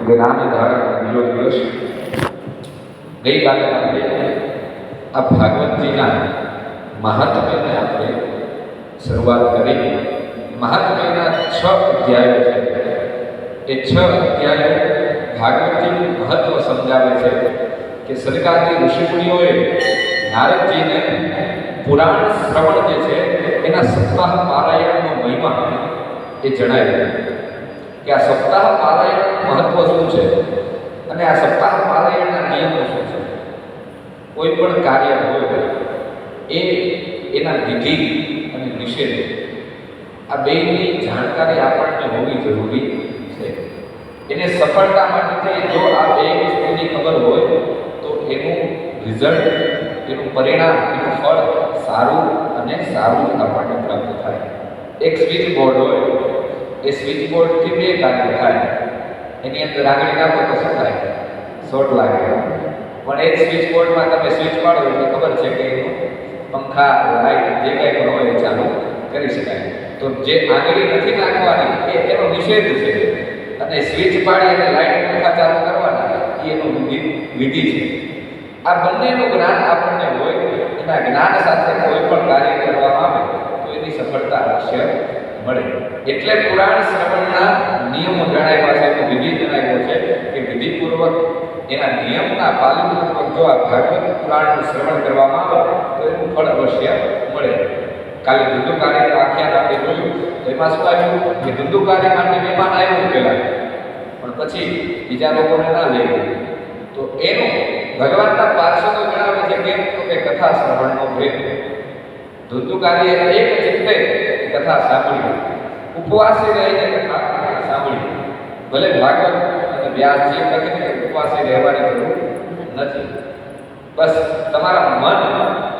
જ્ઞાન ધારણ બીજો દિવસ ગઈકાલે આપણે આ ભાગવતજીના મહાત્મ્યને આપણે શરૂઆત કરી. મહાત્મ્યના 6 અધ્યાયો છે. એ 6 અધ્યાયો ભાગવતજીનું મહત્વ સમજાવે છે કે સનકાદી ઋષિમુનિઓએ નારદજીને પુરાણ શ્રવણ જે છે એના સપ્તાહ પારાયણનો મહિમા એ જણાવ્યો કે આ સપ્તાહ પારાયણનું મહત્વ શું છે અને આ સપ્તાહ પારાયણના નિયમો શું છે. કોઈ પણ કાર્ય હોય એના વિધિ અને નિષેધ આ બેની જાણકારી આપણને હોવી જરૂરી છે. એને સફળતા માટે જો આ બે વસ્તુની ખબર હોય તો એનું રિઝલ્ટ, એનું પરિણામ, એનું ફળ સારું અને સારું આપણને પ્રાપ્ત થાય. એક સ્વિચ બોર્ડ હોય, એ સ્વિચ બોર્ડથી બે કાર્ય થાય. એની અંદર આંગળી નાખો તો શું થાય? શોર્ટ લાગે. પણ એ સ્વિચ બોર્ડમાં તમે સ્વિચ પાડો એટલે ખબર છે કે એનું પંખા, લાઇટ જે કંઈ પણ હોય એ ચાલુ કરી શકાય. તો જે આંગળી નથી નાખવાની એનો નિષેધ છે, અને સ્વિચ પાડી અને લાઇટ પંખા ચાલુ કરવાના એ એનો વિધિ છે. આ બંનેનું જ્ઞાન આપણને હોય, એના જ્ઞાન સાથે કોઈ પણ કાર્ય કરવામાં આવે તો એની સફળતા અવશ્ય મળે. એટલે પુરાણ શ્રવણના નિયમો જણાવ્યા છે, એનો વિધિ જણાવ્યો છે કે વિધિપૂર્વક એના નિયમના પાલનપૂર્વક જો આ ભાગવત પુરાણનું શ્રવણ કરવામાં આવે તો એનું ફળ અવશ્ય મળે. કાલે ધુંધુકારીનું આખ્યાન આપણે જોયું તો એમાં શું આવ્યું કે ધુંધુકારી માટે મહેમાન આવ્યું પહેલાં, પણ પછી બીજા લોકોને ના લઈ ગયું. તો એનું ભગવાનના પાર્ષદો જણાવે છે કેમ તો કે કથા શ્રવણનો ભેદ. ધુંધુકારીએ એક ચિત્તે કથા સાંભળી, ઉપવાસે રહીને કથા સાંભળી. ભલે ભાગવત અને વ્યાસજી લખે કે ઉપવાસે રહેવાની જરૂર નથી. બસ તમારા મન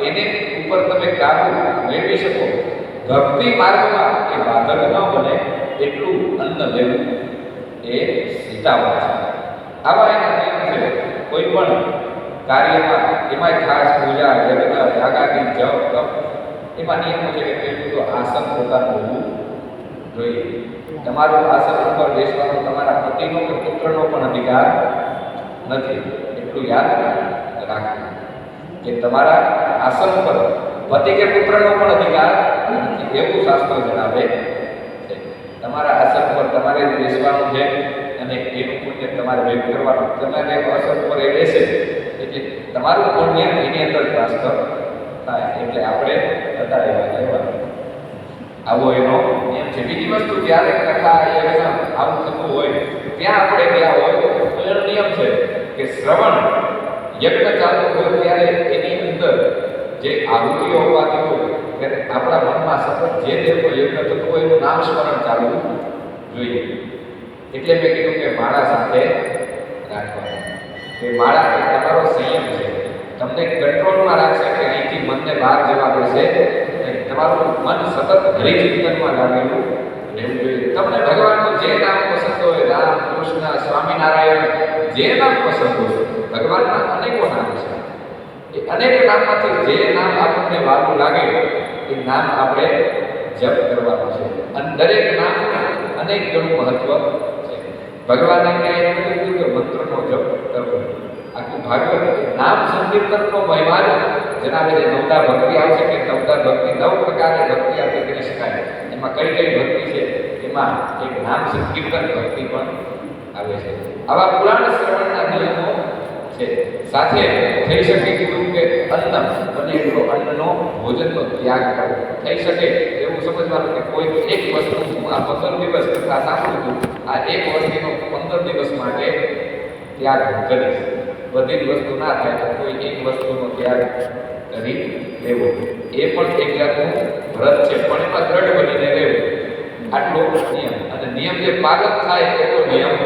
એને ઉપર તમે કાબુ મેળવી શકો, ભક્તિ માર્ગમાં એ બાધક ન બને એટલું અન્ન લેવું એ હિતાવહ છે. આવા એના નિયમ છે. કોઈ પણ કાર્યમાં એમાં ખાસ પૂજા, યજ્ઞ, યાગાદી, જપ, તપ એમાં નિયમો છે કે પેલું તો આસન પોતાનું હોવું જોઈએ. તમારું આસન ઉપર બેસવાનો તમારા પતિનો કે પુત્રનો પણ અધિકાર નથી. એટલું યાદ રાખવું કે તમારા આસન પર પતિ કે પુત્રનો પણ અધિકાર નથી, એવું શાસ્ત્રો જણાવે છે. તમારા આસન પર તમારે બેસવાનું છે અને એનું પુણ્ય તમારે ભેગ કરવાનું. તમારે આસન પર એ બેસે એટલે તમારું પુણ્ય એની અંદર ટ્રાન્સફર થાય. એટલે આપણે હતા એવા રહેવાનું. આવો એનો નિયમ છે. બીજી વસ્તુ, જ્યારે કથા યજ્ઞ આવું થતું હોય ત્યાં આપણે ગયા હોય તો એનો નિયમ છે કે શ્રવણ યજ્ઞ ચાલુ હોય ત્યારે એની અંદર જે આહુતિઓ હોવાથી હોય ત્યારે આપણા મનમાં સતત જે દેવનો યજ્ઞ થતો હોય એનું નામ સ્મરણ ચાલવું જોઈએ. એટલે મેં કીધું કે માળા સાથે રાખવાનું. કે માળા એ તમારો સંયમ છે, તમને કંટ્રોલમાં રાખશે કે અહીંથી મનને બહાર જવા દેશે. તમારું મન સતત હરિચિંતનમાં લાગેલું રહેવું જોઈએ. તમને ભગવાનનું જે નામ પસંદ હોય, રામ, કૃષ્ણ, સ્વામિનારાયણ, જે નામ પસંદ હોય, ભગવાનના અનેકો નામ છે. એ અનેક નામમાંથી જે નામ આપણને વાલું લાગે એ નામ આપણે જપ કરવાનું છે. અને દરેક નામ અનેક ઘણું મહત્વ છે. ભગવાને ક્યાંય એવું કીધું કે મંત્રનો જપ કરવો. આખું ભાગવત નામ સંકીર્તનનો મહિમા જણાવે છે. નવતા ભક્તિ આવશે કે નવતા ભક્તિ 9 પ્રકારની ભક્તિ આપણે કરી શકાય. એમાં કઈ કઈ ભક્તિ છે એમાં એક નામ સંકીર્તન ભક્તિ પણ આવે છે. આવા પુરાણ શ્રવણના નિયમો છે. સાથે થઈ શકે કીધું કે અન્ન બને એટલો અન્નનો ભોજનનો ત્યાગ કરવો. થઈ શકે એવું સમજવાનું કે કોઈ એક વસ્તુ આ 15 દિવસ કથા સાંભળું છું, આ એક વસ્તુનો 15 દિવસ માટે ત્યાગ કરીશ. બધી જ વસ્તુ ના થાય તો કોઈ એક વસ્તુનો ત્યાગ કરી લેવો. એ પણ એક જાતનું વ્રત છે, પણ એમાં દ્રઢ બનીને રહેવું. આટલો નિયમ. અને નિયમ જે પાલન થાય એવો નિયમ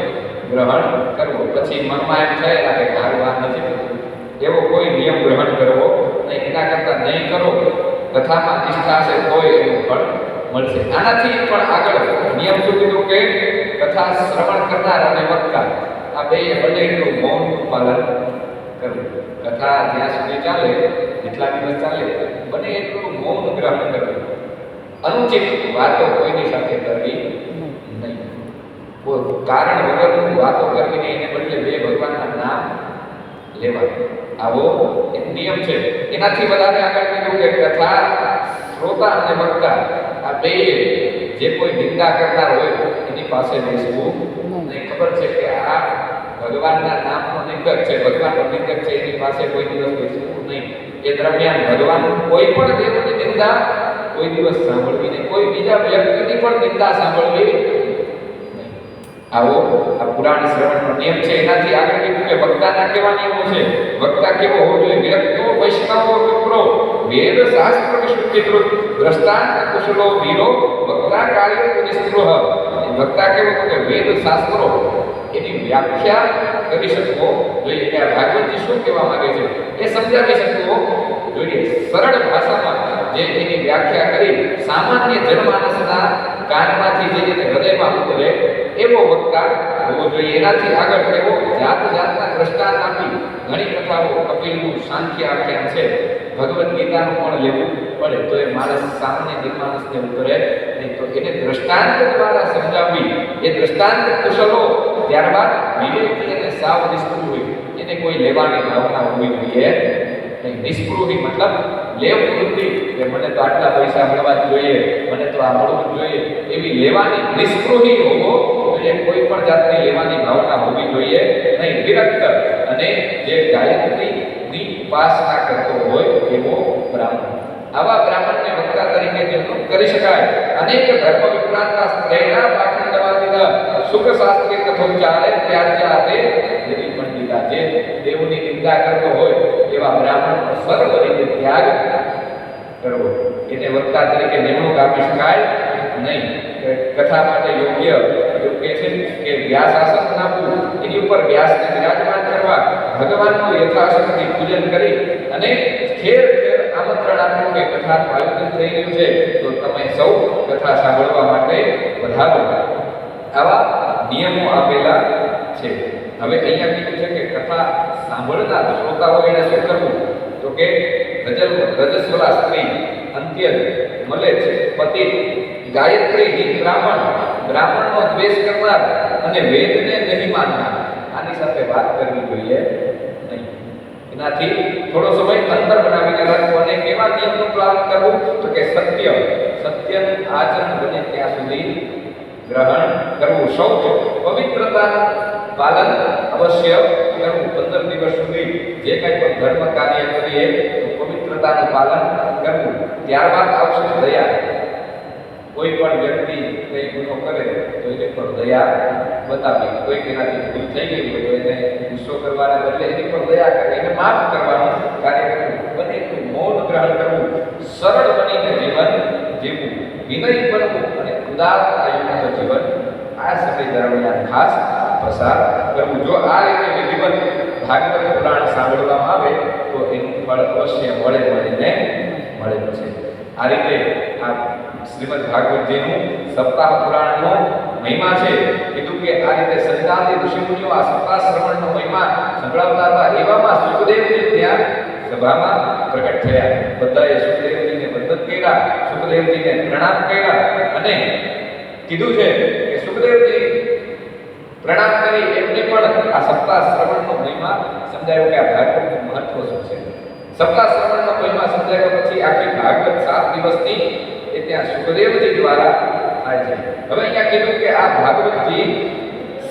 ગ્રહણ કરવો. પછી મનમાં એમ થાય કે હારવા નથી થતું એવો કોઈ નિયમ ગ્રહણ કરવો નહીં. એના કરતાં નહીં કરો, કથામાં નિષ્ઠા છે તોય એનું ફળ મળશે. આનાથી પણ આગળ નિયમ શું કીધું કે કથા શ્રવણ કરનાર અને વક્તા આ બે બને એટલું મૌનનું પાલન કરવું. કથા જ્યાં સુધી ચાલે, જેટલા દિવસ ચાલે, બને એટલું મૌન ગ્રહણ કરવું. અનુચિત વાતો કોઈની સાથે કરવી નહીં. કારણ વગરની વાતો કરવી નહીં. આવો એક નિયમ છે. એનાથી વધારે આગળ કીધું કે કથા શ્રોતા અને વક્તા આ બે જે કોઈ નિંદા કરનાર હોય એની પાસે બેસવું નહીં. ખબર છે કે આ ભગવાનના નામનો નિંદક છે, ભગવાનનો નિંદક છે, એની પાસે કોઈ દિવસ બેસવું નહીં. એ દરમિયાન ભગવાન કોઈ પણ દેવની નિંદા કોઈ દિવસ સાંભળવી નહીં, કોઈ બીજા વ્યક્તિની પણ નિંદા સાંભળવી નહીં. આવો આ પુરાણ શ્રવણનો નિયમ છે. એનાથી આગળ કીધું કે વક્તાના કેવા નિયમો છે. વક્તા કેવો હોવો જોઈએ? વિરક્તો વૈષ્ણવો વિપ્રો વેદ શાસ્ત્ર વિશુદ્ધિકૃત દ્રષ્ટાંત કુશલો વીરો વક્તા કાર્ય નિસ્પૃહ. વક્તા કેવો કે વેદ શાસ્ત્રો એની વ્યાખ્યા કરી શકવો જોઈએ કે આ ભાગવતજી શું કહેવા માંગે છે એ સમજાવી શકવો જોઈએ. સરળ ભાષામાં જે એની વ્યાખ્યા કરી સામાન્ય જનમાનસના કાનમાંથી જે હૃદયમાં ઉતરે એવો વક્તા હોવો જોઈએ. એનાથી આગળ કેવો જાત જાતના દ્રષ્ટાંત આપી ઘણી કથાઓ કપિલનું સાંખ્ય આખ્યાન છે, ભગવદ્ ગીતાનું પણ લેવું પડે તો એ માણસ સામાન્ય જનમાનસને ઉતરે નહીં, તો એને દ્રષ્ટાંત દ્વારા સમજાવવી. એ દ્રષ્ટાંત કુશલો ત્યારબાદ વિવેકી અને સાવ નિષ્પૃહી એને કોઈ લેવાની ભાવના હોવી જોઈએ નહીં. નિષ્પૃહી મતલબ લેવ વૃત્તિ કે મને તો આટલા પૈસા મળવા જ જોઈએ, મને તો આ મળવું જ જોઈએ, એવી લેવાની નિષ્પૃહી હોવો જોઈએ. કોઈ પણ જાતની લેવાની ભાવના હોવી જોઈએ નહીં. વિરક્ત અને જે ગાયત્રીની ઉપાસના કરતો હોય એવો બ્રાહ્મણ, આવા બ્રાહ્મણને વક્તા તરીકે નિમણૂક કરી શકાય. અનેક ધર્મ વિપ્રાંતના સ્ત્રેના પાખંડવાદીના સુખ શાસ્ત્રી કથોચારે ત્યાજ્યાતે દેવી પંડિતા. જે દેવની નિંદા કરતો હોય એવા બ્રાહ્મણનો સર્વ રીતે ત્યાગ કરવો, એને વક્તા તરીકે નિમણૂક આપી શકાય નહીં. કથા માટે યોગ્ય એવું કહે છે કે વ્યાસાસન આપવું, એની ઉપર વ્યાસને વિરાજમાન કરવા, ભગવાનનું યથાશક્તિ પૂજન કરી અને ઠેર ઠેર આમંત્રણ આપ્યું કે કથાનું આયોજન થઈ રહ્યું છે તો તમે સૌ કથા સાંભળવા માટે પધારો. આવા નિયમો આપેલા છે. હવે અહીંયા કીધું છે કે કથા સાંભળનાર શ્રોતાઓ એને શું કરવું? તો કે રજસ્વલા સ્ત્રી, અંત્ય મળે છે પતિ, ગાયત્રી બ્રાહ્મણનો દ્વેષ કરનાર અને વેદને નહીં માનનાર, આની સાથે વાત કરવી જોઈએ નહીં. એનાથી થોડો સમય અંતર બનાવીને રાખવું અને કેવા નિયમનું પાલન કરવું? તો કે સત્યનું આચરણ બને ત્યાં સુધી ગ્રહણ કરવું. શૌચ પવિત્રતાનું પાલન અવશ્ય કરવું. 15 દિવસ સુધી જે કંઈ પણ ધર્મ કાર્ય કરીએ તો પવિત્રતાનું પાલન કરવું. ત્યારબાદ આવશે દયા. કોઈ પણ વ્યક્તિ કંઈ ગુનો કરે તો એને પર દયા બતાવી. કોઈ તેનાથી ભૂલ થઈ ગઈ હોય તો એને ગુસ્સો કરવાને બદલે એની પર દયા કરી એને માફ કરવાનું કાર્ય કરવું. બને એટલું મૌન ગ્રહણ કરવું. સરળ બનીને જીવન જીવવું. વિનય બનવું અને ઉદારતાયુક્ત જીવન આ સમય દરમિયાન ખાસ પસાર કરવું. જો આ રીતે વિધિવત ભાગવત પુરાણ સાંભળવામાં આવે તો એનું ફળ અવશ્ય મળે છે. આ રીતે આ શ્રીમદ ભાગવતજીનું સપ્તાહ પુરાણનો મહિમા છે. કીધું કે આ રીતે સંતાદી ઋષિમુનિઓ આ સપ્તાહ શ્રવણનો મહિમા સંભળાવતા હતા. એવામાં સુખદેવજી ત્યાં સભામાં પ્રગટ થયા. બધાએ સુખદેવજીને વંદન કર્યા, સુખદેવજીને પ્રણામ કર્યા અને કીધું છે કે સુખદેવજી પ્રણામ કરી એમને પણ આ સપ્તાહ શ્રવણનો મહિમા સમજાયો કે આ ભાગવતનું મહત્વ શું છે. સપ્તાહ શ્રવણનો મહિમા સમજાયા પછી આખી ભાગવત 7 દિવસની એ ત્યાં સુખદેવજી દ્વારા થાય છે. હવે અહીંયા કીધું કે આ ભાગવતજી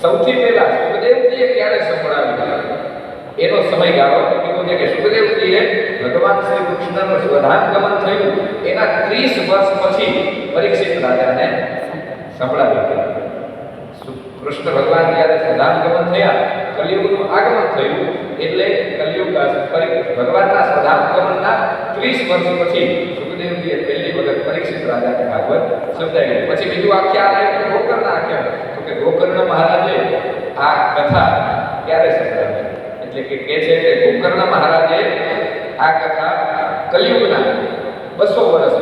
સૌથી પહેલા સુખદેવજીએ ક્યારે સંભળાવી એનો સમયગાળો કીધું છે કે સુખદેવજીએ ભગવાન શ્રી કૃષ્ણનું સ્વધામગમન થયું એના 30 વર્ષ પછી પરીક્ષિત રાજાને સંભળાવી. કૃષ્ણ ભગવાન જ્યારે સ્વધામગમન થયા, કલિયુગનું આગમન થયું એટલે કલિયુગ ભગવાનના સ્વધામગમનના 30 વર્ષ પછી સુખદેવજીએ પહેલી વખત પરીક્ષિત રાજાને ભાગવત સમજાવી. પછી બીજું આખ્યાન આવ્યું ગોકર્ણના આખ્યાન. તો કે ગોકર્ણ મહારાજે આ કથા ક્યારે સંભળાવી? એટલે કે છે કે ગોકર્ણ મહારાજે આ કથા કલિયુગના 200 વર્ષ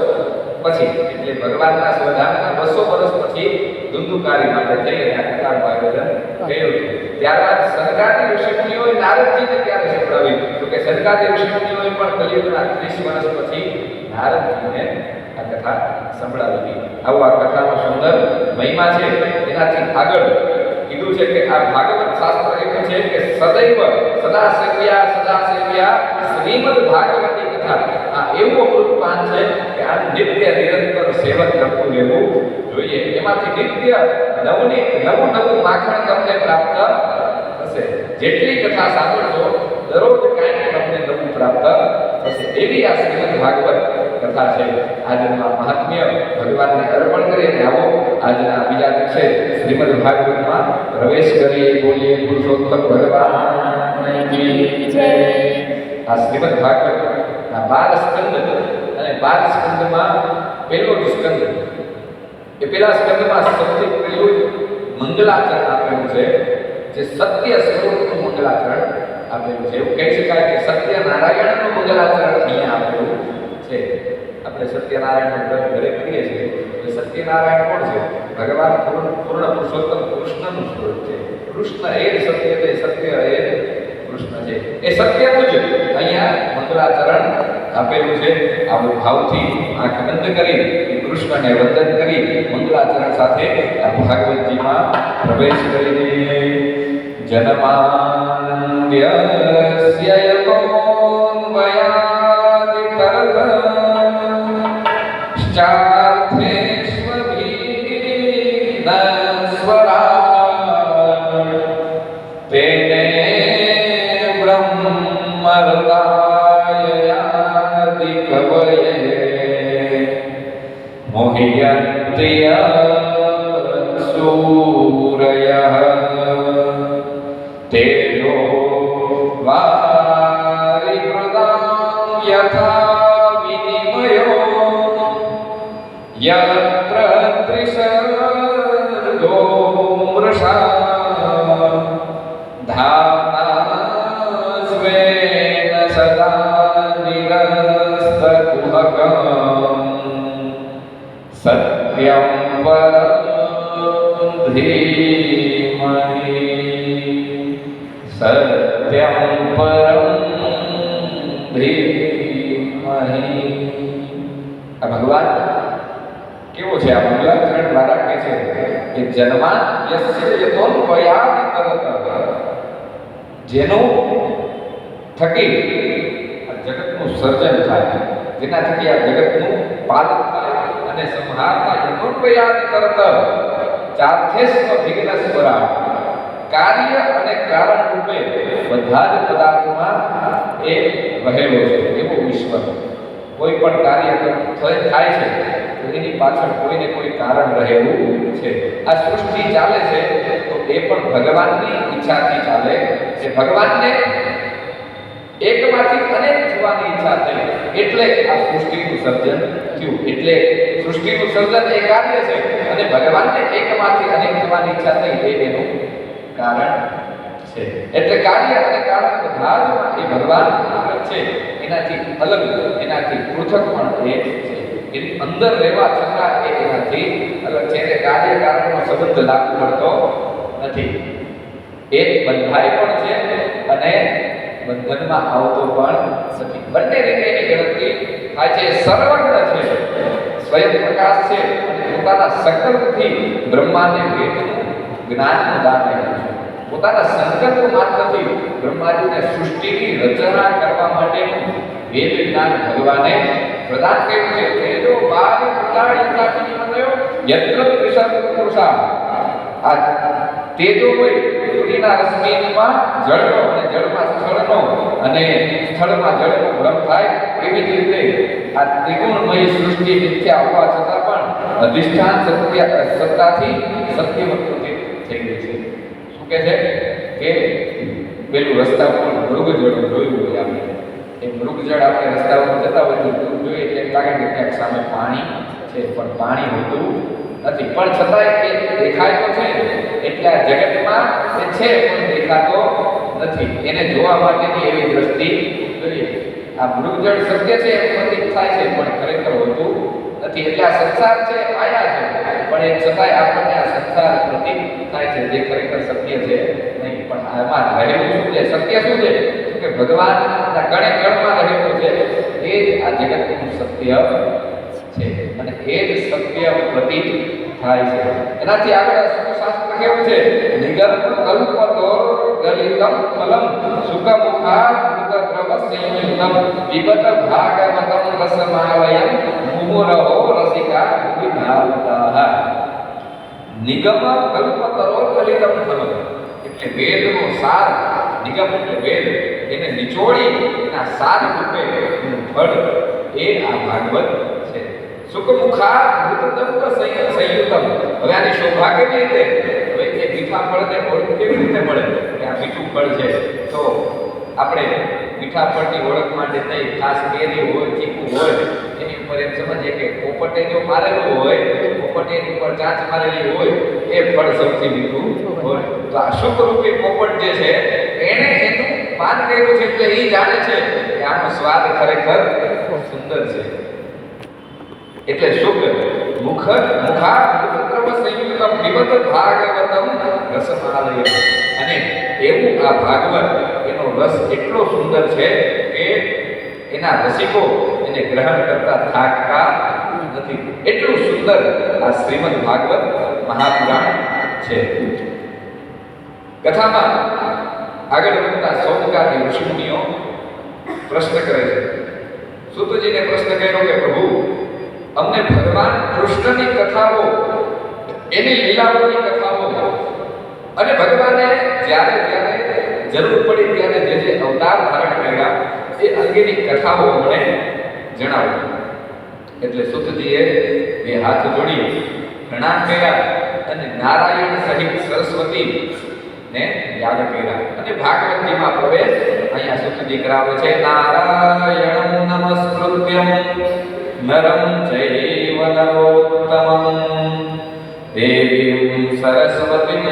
પછી એટલે ભગવાનના સ્વધામના 200 વર્ષ પછી ધુંધુકારી માટે થઈ અને આ કથાનું આયોજન કર્યું. ત્યારબાદ સનકાદી ઋષિમુનિઓએ નારદજીને ક્યારે સંભળાવી? તો કે સનકાદી ઋષિમુનિઓએ પણ કલિયુગના 30 વર્ષ પછી નારદજીને આ કથા સંભળાવી. આવો આ કથાનો સુંદર મહિમા છે. એનાથી આગળ કીધું છે કે આ ભાગવત શાસ્ત્ર એક છે છે કે સદા સેવ્યા શ્રીમદ ભાગવતી કથા. આ એવું અમૃતપાન છે કે આ નિત્ય નિરંતર સેવન કરતું રહેવું જોઈએ. એમાંથી નિત્ય નવું માખણ તમને પ્રાપ્ત થશે. જેટલી કથા સાંભળશો દરરોજ કાંઈક તમને નવું પ્રાપ્ત થશે. એવી આ શ્રીમદ ભાગવત કથા છે. આજના મહાત્મ્ય ભગવાનને અર્પણ કરીને આવો આજના બીજા દિવસે શ્રીમદ ભાગવતમાં પ્રવેશ કરીએ. બોલીએ પુરુષોત્તમ ભગવાનની જય. આ શ્રીમદ ભાગવત ના 12 સ્કંદ અને 12 સ્કંદમાં પહેલો જ સ્કંદ, એ પહેલા સ્કંદમાં સૌથી પહેલું મંગલાચરણ આપેલું છે, જે સત્ય સ્વરૂપનું મંગલાચરણ આપેલું છે. એવું કહી શકાય કે સત્યનારાયણનું મંગલાચરણ અહીંયા આપેલું છે. આપણે સત્યનારાયણનું વ્રત ઘરે કરીએ છીએ તો સત્યનારાયણ કોણ છે? ભગવાન પૂર્ણ પુરુષોત્તમ કૃષ્ણનું સ્વરૂપ છે. કૃષ્ણ એ જ સત્ય છે, સત્ય એ જ કૃષ્ણ છે. એ સત્યનું જ અહીંયા મંગલાચરણ આપેલું છે. આવું ભાવથી આંખ બંધ કરી કૃષ્ણને વંદન કરી મંગલાચરણ સાથે આ ભાગવતજીમાં પ્રવેશ કરીને જન્માદ્યસ્ય યતોન્વયાદિ તરતશ્ચાર્થેષ્વભીનસ્વરા તેને બ્રહ્મર્દાયયાદિ કવયે મોહયન્તિ સૂરયઃ તેજો વારિમૃદાં યથા વિનિમયો યત્ર ત્રિસર્ગો મૃષા ધામ્ના સ્વેન સદા નિરસ્તકુહકં સત્યં પરમ ધીમહિ સત્યં પરમ ધીમહિ. આ ભગવાન કેવો છે? આ મંગલાચરણ દ્વારા કહે છે કે જન્માદ્યસ્ય યતોન્વયાદિ તરત, જેનું થકી આ જગતનું સર્જન થાય, જેના થકી આ જગતનું પાલન થાય અને સંહાર થાય. યતોન્વયાદિ તરત ચાર્થેષ્વ વિઘ્નસ્વરા, કાર્ય અને કારણ રૂપે બધા જ પદાર્થોમાં એ રહેલો છે. એવો ઈશ્વર કોઈ પણ કાર્ય થાય છે તો એની પાછળ કોઈને કોઈ કારણ રહેલું છે. આ સૃષ્ટિ ચાલે છે તો એ પણ ભગવાનની ઈચ્છાથી ચાલે છે. ભગવાનને એકમાંથી અનેક થવાની ઈચ્છા થઈ એટલે આ સૃષ્ટિનું સર્જન થયું. એટલે સૃષ્ટિનું સર્જન એ કાર્ય છે અને ભગવાનને એકમાંથી અનેક થવાની ઈચ્છા થઈ એ એનું કારણ છે. એટલે કાર્ય અને કારણ બધા જ એ ભગવાન છે. એનાથી અલગ, એનાથી પૃથક પણ એ છે. એની અંદર રહેવા છતાં એ એનાથી અલગ છે. એટલે કાર્ય કારણનો સંબંધ લાગુ પડતો નથી. એ બંધાય પણ છે અને બંધનમાં આવતો પણ નથી. બંને રીતે એની ગણતરી થાય છે. સર્વજ્ઞ છે, સ્વયં પ્રકાશ છે અને પોતાના સંકલ્પથી બ્રહ્માને વેદનું જ્ઞાનનું દાન આપ્યું છે. પોતાના સંકલ્પ માત્રથી બ્રહ્માજીને સૃષ્ટિની રચના કરવા માટેનું વેદ જ્ઞાન ભગવાને પ્રદાન કર્યું છે. તેજો બાર પ્રદાયતા વિનિમયો યત્ર ત્રિસર્ગ પુરુષા. આ તેજો હોય સૂર્યના રશ્મિમાં જળનો અને જળમાં સ્થળનો અને સ્થળમાં જળનો ભ્રમ થાય, એવી જ રીતે આ ત્રિગુણમય સૃષ્ટિ મિથ્યા હોવા છતાં પણ અધિષ્ઠાન સત્તાથી સત્યવત થઈ ગઈ છે. શું કહે છે કે પેલું રસ્તા પર મૃગજળ જોયું હોય આપણે, એ મૃગજળ આપણે રસ્તા ઉપર જતા હોય તો જોઈએ એટલે લાગે કે ક્યાંક સામે પાણી છે, પણ પાણી હોતું નથી. પણ છતાંય એ દેખાય તો છે. એટલે આ જગતમાં એ છે પણ દેખાતો નથી. એને જોવા માટેની એવી દ્રષ્ટિ જોઈએ. આ મૃગજળ સત્ય છે એમ પ્રતીત થાય છે પણ ખરેખર હોતું નથી. એટલે આ સંસાર છે માયા છે પણ એ છતાંય આપણને આ સંસાર પ્રતીત થાય છે, જે ખરેખર સત્ય છે નહીં. પણ આમાં રહેલું શું છે? સત્ય શું છે? કે ભગવાનના કણે કણમાં રહેલું છે એ જ આ જગતનું સત્ય છે અને એ જ સત્ય પ્રતીત થાય છે. એનાથી આગળ શાસ્ત્ર કેવું છે? નિગમ કલ્પતો ગલિત સંયુતમ ફલમ સુખમુખામૃતદ્રવ સંયુતમ વિબત ભાગવતમ રસમાલયમ મુમુરહો રસિકા વિભાવતઃ નિગમ કલ્પતરો કલિતમ ફલમ એટલે વેદનો સાર નિગમ એટલે વેદ એને નિચોડી એના સાર રૂપે ફળ એ આ ભાગવત છે. સુખમુખા મૃતદંત સંયુતમ. હવે આની શોભા કેવી રીતે? હવે એ મીઠા ફળને ઓળખ કેવી રીતે મળે કે આ મીઠું ફળ છે? તો આપણે મીઠા ફળની ઓળખ માટે થઈ ખાસ કેરી હોય, ચીકુ હોય, એની ઉપર એમ સમજીએ કે પોપટે જો મારેલું હોય, પોપટે એની ઉપર ચાંચ મારેલી હોય, એ ફળ સૌથી મીઠું હોય. તો આ શુક રૂપી પોપટ જે છે એને એનું પાન કર્યું છે એટલે એ જાણે છે કે આનો સ્વાદ ખરેખર સુંદર છે. એટલે શુક મુખા મૃતદ્રવ સંયુક્તમ વિવત ભાગવતમ રસમાલયમ. અને એવું આ ભાગવત એનો રસ એટલો સુંદર છે કે એના રસિકો એને ગ્રહણ કરતા થાકતા નથી. એટલું સુંદર આ શ્રીમદ ભાગવત મહાપુરાણ છે. કથામાં આગળ વધતા સૌનકાદી ઋષિમુનિઓ પ્રશ્ન કરે છે. સૂતજીને પ્રશ્ન કર્યો કે પ્રભુ, અમને ભગવાન કૃષ્ણની કથાઓ, એની લીલાઓની કથાઓ અને ભગવાને જ્યારે જ્યારે જરૂર પડી ત્યારે જે જે અવતાર ધારણ કર્યા એ અંગેની કથાઓ અમને જણાવો. એટલે સૂતજીએ બે હાથ જોડી પ્રણામ કર્યા અને નારાયણ સહિત સરસ્વતી ને યાદ કર્યા અને ભાગવતજીમાં પ્રવેશ અહીંયા સૂતજી કરાવે છે. નારાયણં નમસ્કૃત્યં નરં ચૈવ નરોત્તમં દેવીં સરસ્વતીં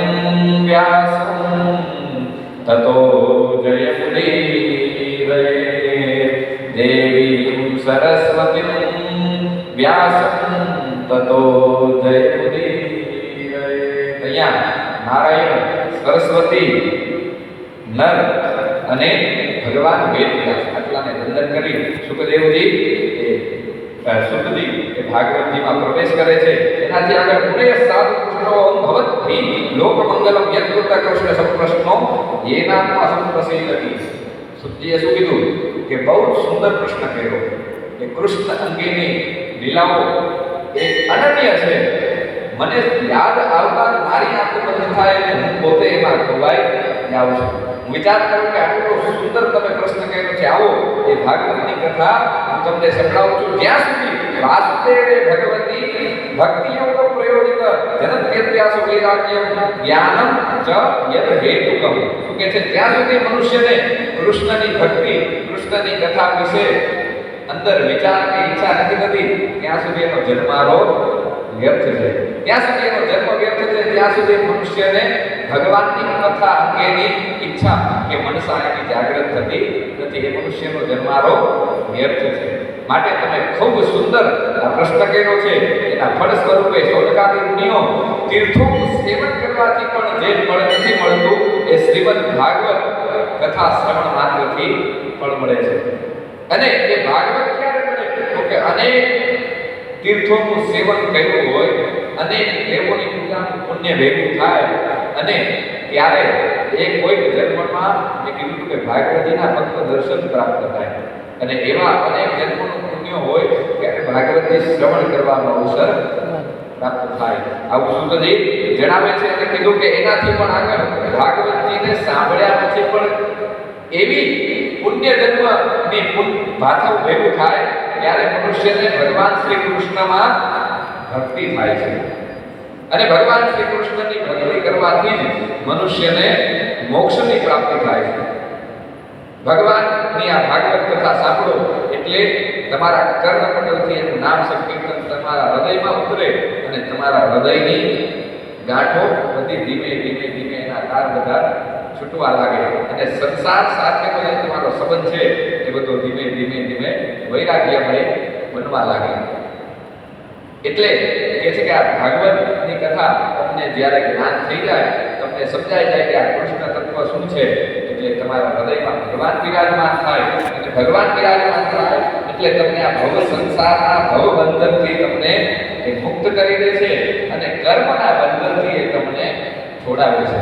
વ્યાસં તતો જયમુદીરયે. દેવીં સરસ્વતીં વ્યાસં તતો જયમુદીરયે. અહીંયા નારાયણ, સરસ્વતી, નર અને ભગવાન વેદવ્યાસ આટલાને વંદન કરી સુખદેવજી સુખજી એ ભાગવતજીમાં પ્રવેશ કરે છે. એનાથી આગળ પુનઃ સાધુ કૃષ્ણો ભવદ્ભી લોકમંગલમ યત્કૃત કૃષ્ણ સંપ્રશ્નો યેનાત્મા સંપ્રસિદ્ધતિ. સુખજીએ શું કીધું કે બહુ સુંદર પ્રશ્ન કર્યો કે કૃષ્ણ અંગેની લીલાઓ એ અનન્ય છે. મને યાદ આવતા મારી આંખો બંધ થાય અને હું પોતે એમાં ખોવાઈ જાઉં છું. હું વિચાર કરું કે આટલો સુંદર તમે પ્રશ્ન કર્યો છે, આવો એ ભાગવતની કથા હું તમને સંભળાવું છું. જ્યાં સુધી વાસુદેવે ભગવતી ભક્તિયોગ પ્રયોજિત જનત્યત્યાસુ વૈરાગ્યમ જ્ઞાનમ ચ યદ હેતુકમ. શું કહે છે? ત્યાં સુધી મનુષ્યને કૃષ્ણની ભક્તિ, કૃષ્ણની કથા વિશે અંદર વિચાર કે ઈચ્છા નથી થતી ત્યાં સુધી એનો જન્મારો વ્યર્થ છે. ત્યાં સુધી એનો જન્મ વ્યર્થ છે. ત્યાં સુધી મનુષ્યને ભગવાનની કથા અંગેની ઈચ્છા કે મનસા એની જાગૃત થતી નથી. એ મનુષ્યનો જન્મારો વ્યર્થ છે. માટે તમે ખૂબ સુંદર આ પ્રશ્ન કર્યો છે. એના ફળ સ્વરૂપે સૌનકાદી મુનિઓ તીર્થોનું સેવન કરવાથી પણ જે ફળ નથી મળતું એ શ્રીમદ ભાગવત કથા શ્રવણ માત્રથી ફળ મળે છે. અને એ ભાગવત ક્યારે મળે? તો કે અનેક તીર્થોનું સેવન કર્યું હોય, અનેક દેવોની પૂજાનું પુણ્ય ભેગું થાય અને ત્યારે એ કોઈક જન્મમાં મેં કીધું કે ભાગવતીના ફક્ત દર્શન પ્રાપ્ત થાય અને એવા અનેક જન્મોનું પુણ્ય હોય ત્યારે ભાગવતી શ્રવણ કરવાનો અવસર પ્રાપ્ત થાય. આવું સૂતજી જણાવે છે અને કીધું કે એનાથી પણ આગળ ભાગવતીને સાંભળ્યા પછી પણ એવી પુણ્ય જન્મની ભાથાઓ ભેગું થાય ત્યારે મનુષ્યને ભગવાન શ્રી કૃષ્ણમાં ભક્તિ થાય છે. અને ભગવાન શ્રી કૃષ્ણની ભક્તિ કરવાથી જ મનુષ્યને મોક્ષની પ્રાપ્તિ થાય છે. ભગવાનની આ ભાગવત કથા સાંભળો એટલે તમારા કર્ણપટલથી એનું નામ સંકીર્તન તમારા હૃદયમાં ઉતરે અને તમારા હૃદયની ગાંઠો બધી ધીમે ધીમે ધીમે એના તાર બધા છૂટવા લાગે અને સંસાર સાથેનો જે તમારો સંબંધ છે એ બધો ધીમે ધીમે ધીમે વૈરાગ્યમય બનવા લાગે. એટલે કહે છે કે આ ભાગવતની કથા તમને જ્યારે જ્ઞાન થઈ જાય, તમને સમજાઈ જાય કે આ કૃષ્ણ તત્વ શું છે, એટલે તમારા હૃદયમાં ભગવાન વિરાજમાન થાય અને ભગવાન વિરાજમાન થાય એટલે તમને આ ભવ સંસારના ભવ બંધનથી તમને એ મુક્ત કરી દે છે અને કર્મના બંધનથી એ તમને છોડાવે છે.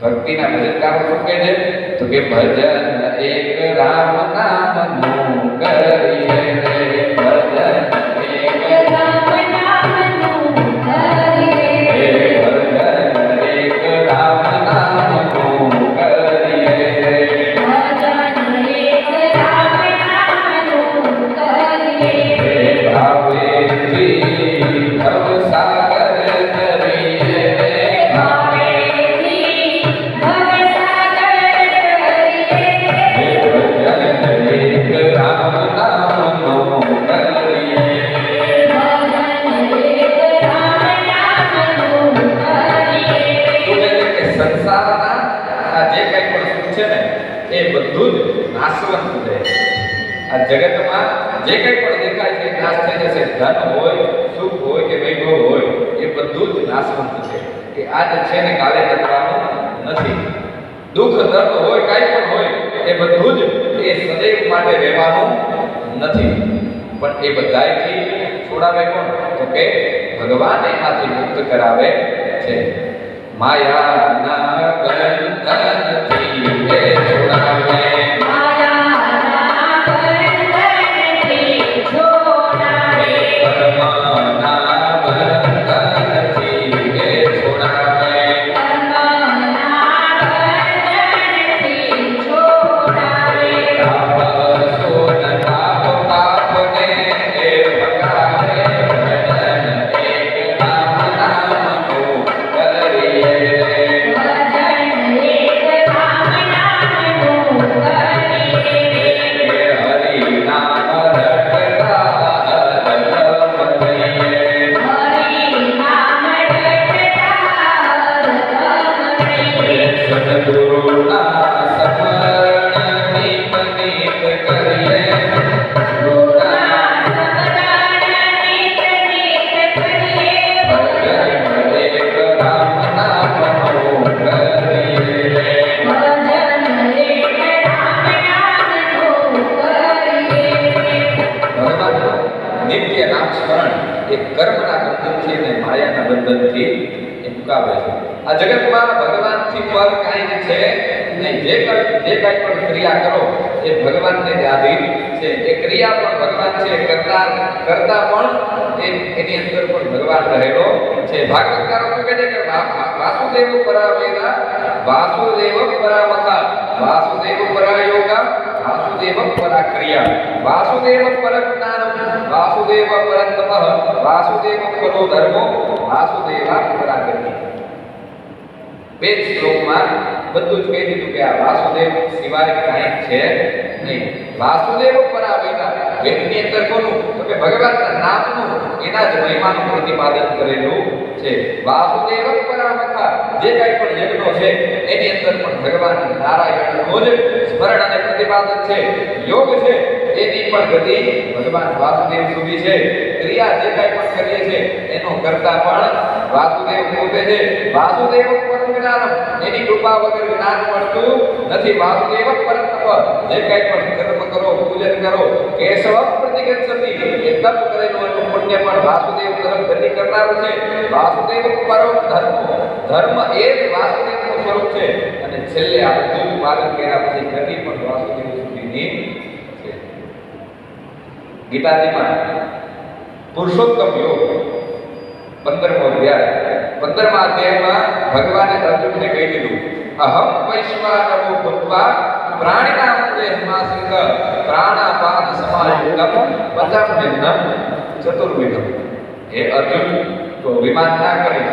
ભક્તિના ભજનકારો શું કહે છે? તો કે ભજન એક રામ નામનું કરીએ રે, ભજન એક રામ નામનું કરીએ, ભજન એક રામ નામનું કરીએ રે, ભજન એક રામ નામનું કરીએ, ભાવેથી ભવસાગર તરીએ રે, ભાવેથી ભવસાગર તરીએ, ભજન એક રામ નામનું કરીએ, ભજન એક રામ નામનું કરીએ. તું કહે છે કે સંસારના આ જે કંઈ પણ સુખ છે ને એ બધું જ નાશવંત છે. આ જગતમાં જે કંઈ પણ દેખાય છે નાશ થઈ જશે. ધન હોય, સુખ હોય કે વૈભવ હોય, એ બધું જ નાશવંત છે. કે આજ છે ને કાલે ટકવાનું નથી. દુઃખ દર્દ હોય, કાંઈ પણ હોય, એ બધું જ એ સદૈવ માટે રહેવાનું નથી. પણ એ બધાયથી છોડાવે કોણ? તો કે ભગવાન એમાંથી મુક્ત કરાવે છે. માયાના બંધનથી એ છોડાવે, માયાના બંધનથી છોડાવે, કર્મના બંધનથી એ છોડાવે, કર્મના બંધનથી છોડાવે, તાપ સોન તાપ પાપને એ ભગાવે, ભજન એક રામ નામનું કરીએ રે, ભજન એક રામ નામનું કરીએ, હરિ નામ રટતા હરદમ રહીએ, હરિ નામ રટતા હરદમ રહીએ, સદગુરુના સ્મરણ નિત નિત કરીએ, ગુરુના સ્મરણ નિત નિત કરીએ, ભજન એક રામ નામનું કરીએ રે, ભજન એક રામ નામનું કરીએ. ભગવાનનું નિત્ય નામ સ્મરણ એ કર્મના બંધનથી અને માયાના બંધનથી એ મુકાવે છે. આ જગતમાં ભગવાનથી પર કાંઈ છે નહીં. જે કાંઈ પણ ક્રિયા કરો એ ભગવાનને જ આધીન છે. એ ક્રિયા પણ ભગવાન છે, કરતા પણ એની અંદર પણ ભગવાન રહેલો છે. ભાગવતકારો શું કહે છે કે વાસુદેવ પરા વેદા, વાસુદેવ પરા મખા, વાસુદેવ પરા યોગા, વાસુદેવ પરા ક્રિયા, વાસુદેવ પર જ્ઞાનમ, વાસુદેવ પરમ તપઃ, વાસુદેવ પરો ધર્મો, વાસુદેવા પરા ગતિ. બે જ શ્લોકમાં બધું જ કહી દીધું કે આ વાસુદેવ સિવાય કાંઈ છે નહીં. વાસુદેવ પરા વેદા, વેદની અંદર કોનું? તો કે ભગવાનના નામનું, એના જ મહિમાનું પ્રતિપાદન કરેલું છે. વાસુદેવ પરા મખા, જે કાંઈ પણ યજ્ઞો છે એની અંદર પણ ભગવાન નારાયણનું જ સ્મરણ અને પ્રતિપાદન છે. યોગ છે એની પણ ગતિ ભગવાન વાસુદેવ સુધી છે. ક્રિયા જે કાંઈ પણ કરીએ છે એનો કરતા પણ વાસુદેવ પોતે છે. વાસુદેવ પરમ જ્ઞાનમ, એની કૃપા વગર જ્ઞાન મળતું નથી. વાસુદેવ પરમ તપ, જે કાંઈ પણ કર્મ કરો, પૂજન કરો, કેશવ પ્રતિગચ્છતિ, એ તપ કરેલું એનું પુણ્ય પણ વાસુદેવ તરફ ગતિ કરનારું છે. વાસુદેવ પરમ ધર્મ, ધર્મ એ જ વાસુદેવનું સ્વરૂપ છે. અને છેલ્લે આ બધું જ પાલન કર્યા પછી ગતિ પણ વાસુદેવ સુધીની છે. ગીતાજીમાં પુરુષોત્તમ યોગ 15મો અધ્યાય, 15મા અધ્યાયમાં ભગવાને અર્જુનને કહી દીધું, અહમ વૈશ્વાનરો ભૂત્વા પ્રાણિનાં દેહમાસિક પ્રાણાપાન સમાયુક્તમ પચામ્યન્નમ ચતુર્વિધમ. હે અર્જુન, તો વિમાન ના કરીશ.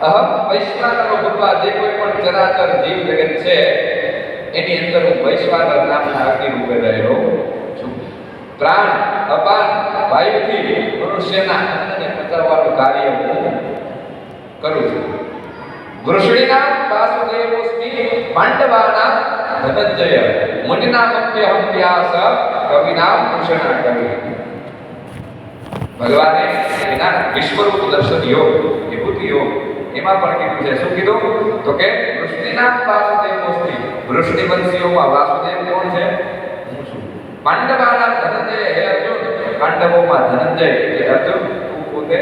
અહમ વૈશ્વાનરો ભૂત્વા, જે કોઈ પણ ચરાચર જીવ જગત છે એની અંદર હું વૈશ્વાનર નામના અગ્નિ રૂપે રહેલો છું. પ્રાણ અપાન વાયુથી મનુષ્યના અન્નને પચાવવાનું કાર્ય હું કરું છું. વૃષણીના વાસુદેવોસ્મિ પાંડવાના ધનંજય મુનિનામપ્યહમ વ્યાસ કવિનામ કૃષ્ણ કવિ. ભગવાને એના વિશ્વરૂપ દર્શન યોગ, વિભૂતિ યોગ એમાં પણ કીધું છે. શું કીધું? તો કે વૃષણીના વાસુદેવોસ્મિ, વૃષણી વંશીઓમાં વાસુદેવ કોણ છે? હું છું. પાંડવાના ધનંજય, હે અર્જુન, પાંડવોમાં ધનંજય એટલે અર્જુન તું પોતે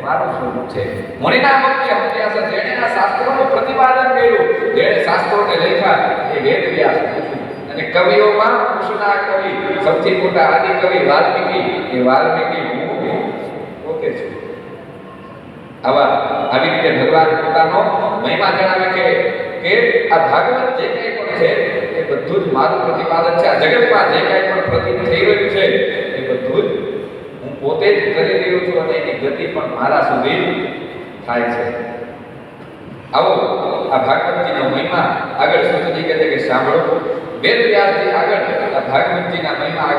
મારું સ્વરૂપ છે. મુનિના મુખ્ય અભ્યાસ જેણે આ શાસ્ત્રોનું પ્રતિપાદન કર્યું, જેણે શાસ્ત્રોને લખ્યા એ વેદ વ્યાસ અને કવિઓમાં કૃષ્ણા કવિ સૌથી મોટા આદિ કવિ વાલ્મીકી હું ઓકે છું. આવી રીતે ભગવાન પોતાનો મહિમા જણાવે કે આ ભાગવત જે કંઈ પણ છે એ બધું જ મારું પ્રતિપાદન છે. આ જગતમાં જે કંઈ પણ પ્રતીત થઈ રહ્યું છે એ બધું જ હું પોતે જ કરી રહ્યો છું અને એની ગતિ પણ મારા સુધી થાય છે. આવો આ ભાગવતજીનો મહિમા આગળ સુધીજી કહે છે કે સાંભળો. વેદ વ્યાસજી આગળ આ ભાગવતજીના મહિમા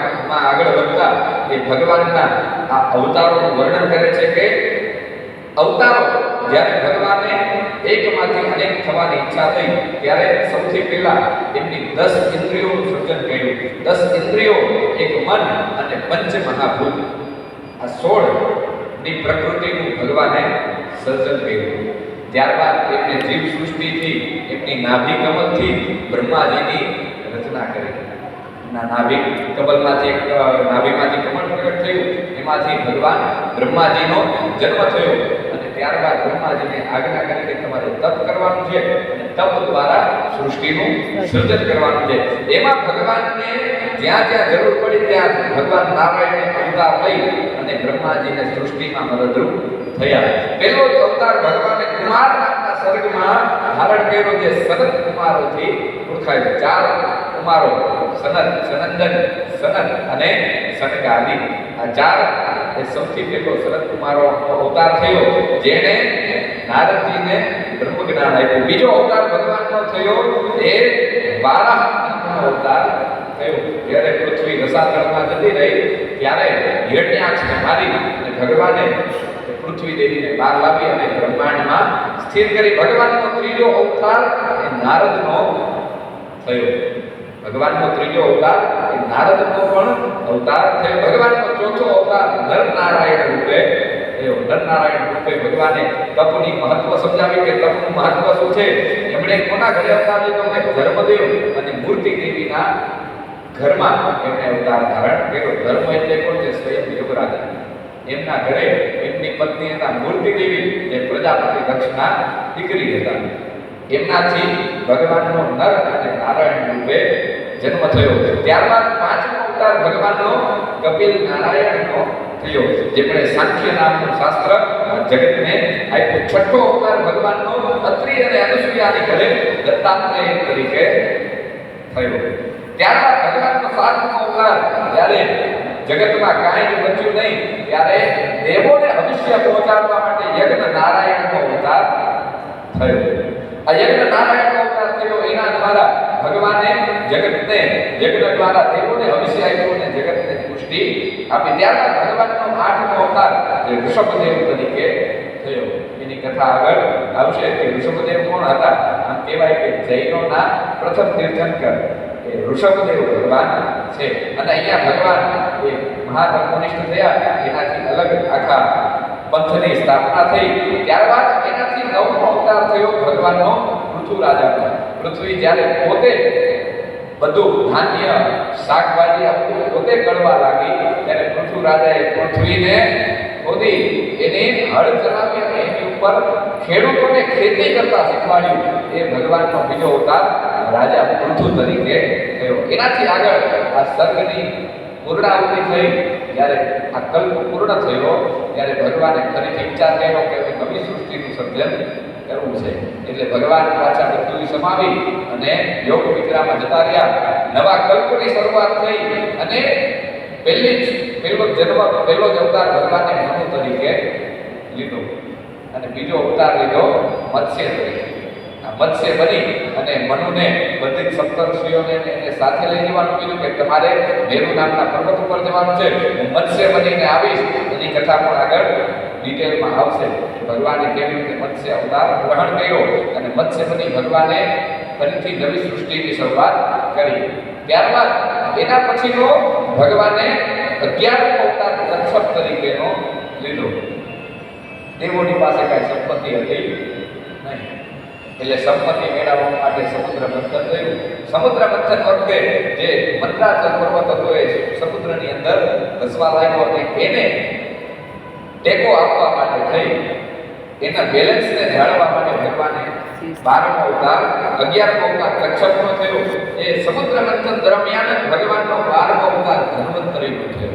આગળ વધતા એ ભગવાનના આ અવતારોનું વર્ણન કરે છે કે અવતારો જ્યારે ભગવાને એકમાંથી અનેક થવાની ઈચ્છા થઈ ત્યારે સૌથી પહેલા એમની 10 ઇન્દ્રિયોનું સર્જન કર્યું. 10 ઇન્દ્રિયો, એક મન અને પંચ મહાભૂત, આ 16 ની પ્રકૃતિનું ભગવાને સર્જન કર્યું. ત્યારબાદ એમને જીવ સૃષ્ટિથી એમની નાભી કમલથી બ્રહ્માજીની રચના કરી. નાભીમાંથી કમળ પ્રગટ થયું, એમાંથી ભગવાન બ્રહ્માજીનો જન્મ થયો અને ત્યારબાદ બ્રહ્માજીને આજ્ઞા કરી કે તમારે તપ કરવાનું છે અને તપ દ્વારા સૃષ્ટિનું સર્જન કરવાનું છે. એમાં ભગવાનને જ્યાં જ્યાં જરૂર પડી ત્યાં ભગવાન નારાયણે અવતાર લઈ અને બ્રહ્માજીને સૃષ્ટિમાં મદદરૂપ થયા. પહેલો જ અવતાર ભગવાને કુમાર નામના સર્ગમાં ધારણ કર્યો જે સનત કુમારોથી ઓળખાય. 4 કુમારો સનત, સનંદન, સનત અને સનકાદિ, આ 4 એ સૌથી પહેલો સનત કુમારો અવતાર થયો જેણે નારદજીને બ્રહ્મ જ્ઞાન આપ્યું. બીજો અવતાર ભગવાનનો થયો એ વારાહ અવતાર થયો. જ્યારે પૃથ્વી રસાતળમાં જતી રહી ત્યારે હિરણ્યાક્ષને મારી અને ભગવાને પૃથ્વી દેવીને બહાર લાવી અને બ્રહ્માંડમાં સ્થિર કરી. ભગવાનનો ત્રીજો અવતાર એ નારદનો થયો. ભગવાનનો ત્રીજો અવતાર એ નારદનો પણ અવતાર થયો. ભગવાનનો ચોથો અવતાર નરનારાયણ રૂપે થયો. નરનારાયણ રૂપે ભગવાને તપની મહત્વ સમજાવી કે તપનું મહત્વ શું છે. એમણે કોના ઘરે અવતાર લીધો કે ધર્મદેવ અને મૂર્તિ દેવીના ઘરમાં એમણે અવતાર ધારણ કર્યો. ધર્મ એટલે કોણ છે? સ્વયં યુગરાજા. એમના ઘરે એમની પત્ની હતા મૂર્તિ દેવી, જે પ્રજાપતિ દક્ષના દીકરી હતા. એમનાથી ભગવાનનો નર અને નારાયણ રૂપે જન્મ થયો. ત્યારબાદ 5મો અવતાર ભગવાનનો કપિલ નારાયણનો થયો, જેમણે સાંખ્ય નામનું શાસ્ત્ર જગતને આપ્યું. 6થો અવતાર ભગવાનનો અત્રિ અને અનુસૂયાની ઘરે દત્તાત્રેય તરીકે થયો. ત્યારબાદ ભગવાનનો 7મો અવતાર જ્યારે જગતમાં કાંઈ જ બચ્યું નહીં ત્યારે દેવોને ભવિષ્ય પહોંચાડવા માટે યજ્ઞ નારાયણનો અવતાર થયો. આ યજ્ઞ નારાયણનો અવતાર થયો એના દ્વારા ભગવાને જગતને યજ્ઞ દ્વારા દેવોને ભવિષ્ય આપ્યું અને જગતને પુષ્ટિ આપી. ત્યારબાદ ભગવાનનો 8મો અવતાર જે ઋષભદેવ તરીકે થયો. એની કથા આગળ આવશે કે ઋષભદેવ કોણ હતા. આમ કહેવાય કે જૈનોના પ્રથમ તીર્થંકર એ ઋષભદેવ ભગવાન છે. અને અહીંયા ભગવાન એ મહાધર્મનિષ્ઠ થયા, એનાથી અલગ આખા પંથની સ્થાપના થઈ. ત્યારબાદ એનાથી 9મો અવતાર થયો ભગવાનનો પૃથુ રાજાનો. પૃથ્વી જ્યારે પોતે બધું ધાન્ય શાકભાજી આપવું પોતે કરવા લાગી ત્યારે પૃથુ રાજાએ પૃથ્વીને ખોદી એની હળ ચલાવી અને એની ઉપર ખેડૂતોને ખેતી કરતા શીખવાડ્યું. એ ભગવાનનો બીજો અવતાર રાજા પૃથુ તરીકે થયો. એનાથી આગળ આ સર્ગની પૂર્ણાહુતિ થઈ. જ્યારે આ કલ્પ પૂર્ણ થયો ત્યારે ભગવાને ફરીથી વિચાર કર્યો કે નવી સૃષ્ટિનું સર્જન કરવું છે. એટલે ભગવાન પાછા બધું સમાવી અને યોગ વિદ્યામાં જતા રહ્યા. નવા કલ્પની શરૂઆત થઈ અને પહેલો જ અવતાર ભગવાને મનુ તરીકે લીધો અને બીજો અવતાર લીધો મત્સ્ય તરીકે. મત્સ્ય બની અને મનુને બધી સપ્તર્ષિઓને સાથે લઈ જવાનું કીધું કે તમારે મેરુ નામના પર્વત ઉપર જવાનું છે. હું મત્સ્ય બનીને આવીશ. એની કથા પણ આગળ ડિટેલમાં આવશે. ભગવાને કેવી રીતે મત્સ્ય અવતાર ગ્રહણ કર્યો અને મત્સ્ય બની ભગવાને ફરીથી નવી સૃષ્ટિની શરૂઆત કરી. ત્યારબાદ એના પછીનો ભગવાને 11મો અવતાર કચ્છપ તરીકેનો લીધો. દેવોની પાસે કાંઈ સંપત્તિ હતી નહીં એટલે સંપત્તિ મેળવવા માટે સમુદ્ર મંથન થયું. સમુદ્ર મંથન વખતે જે મંત્રાચલ પર્વત હતો એ સમુદ્રની અંદર ધસવા લાગ્યો અને એને ટેકો આપવા માટે થઈ એના બેલેન્સને જાળવવા માટે ભગવાને 12મો અવતાર 11મો અવતાર કચ્છપનો થયો. એ સમુદ્ર મંથન દરમિયાન જ ભગવાનનો 12મો અવતાર ધન્વંતરીનો થયો.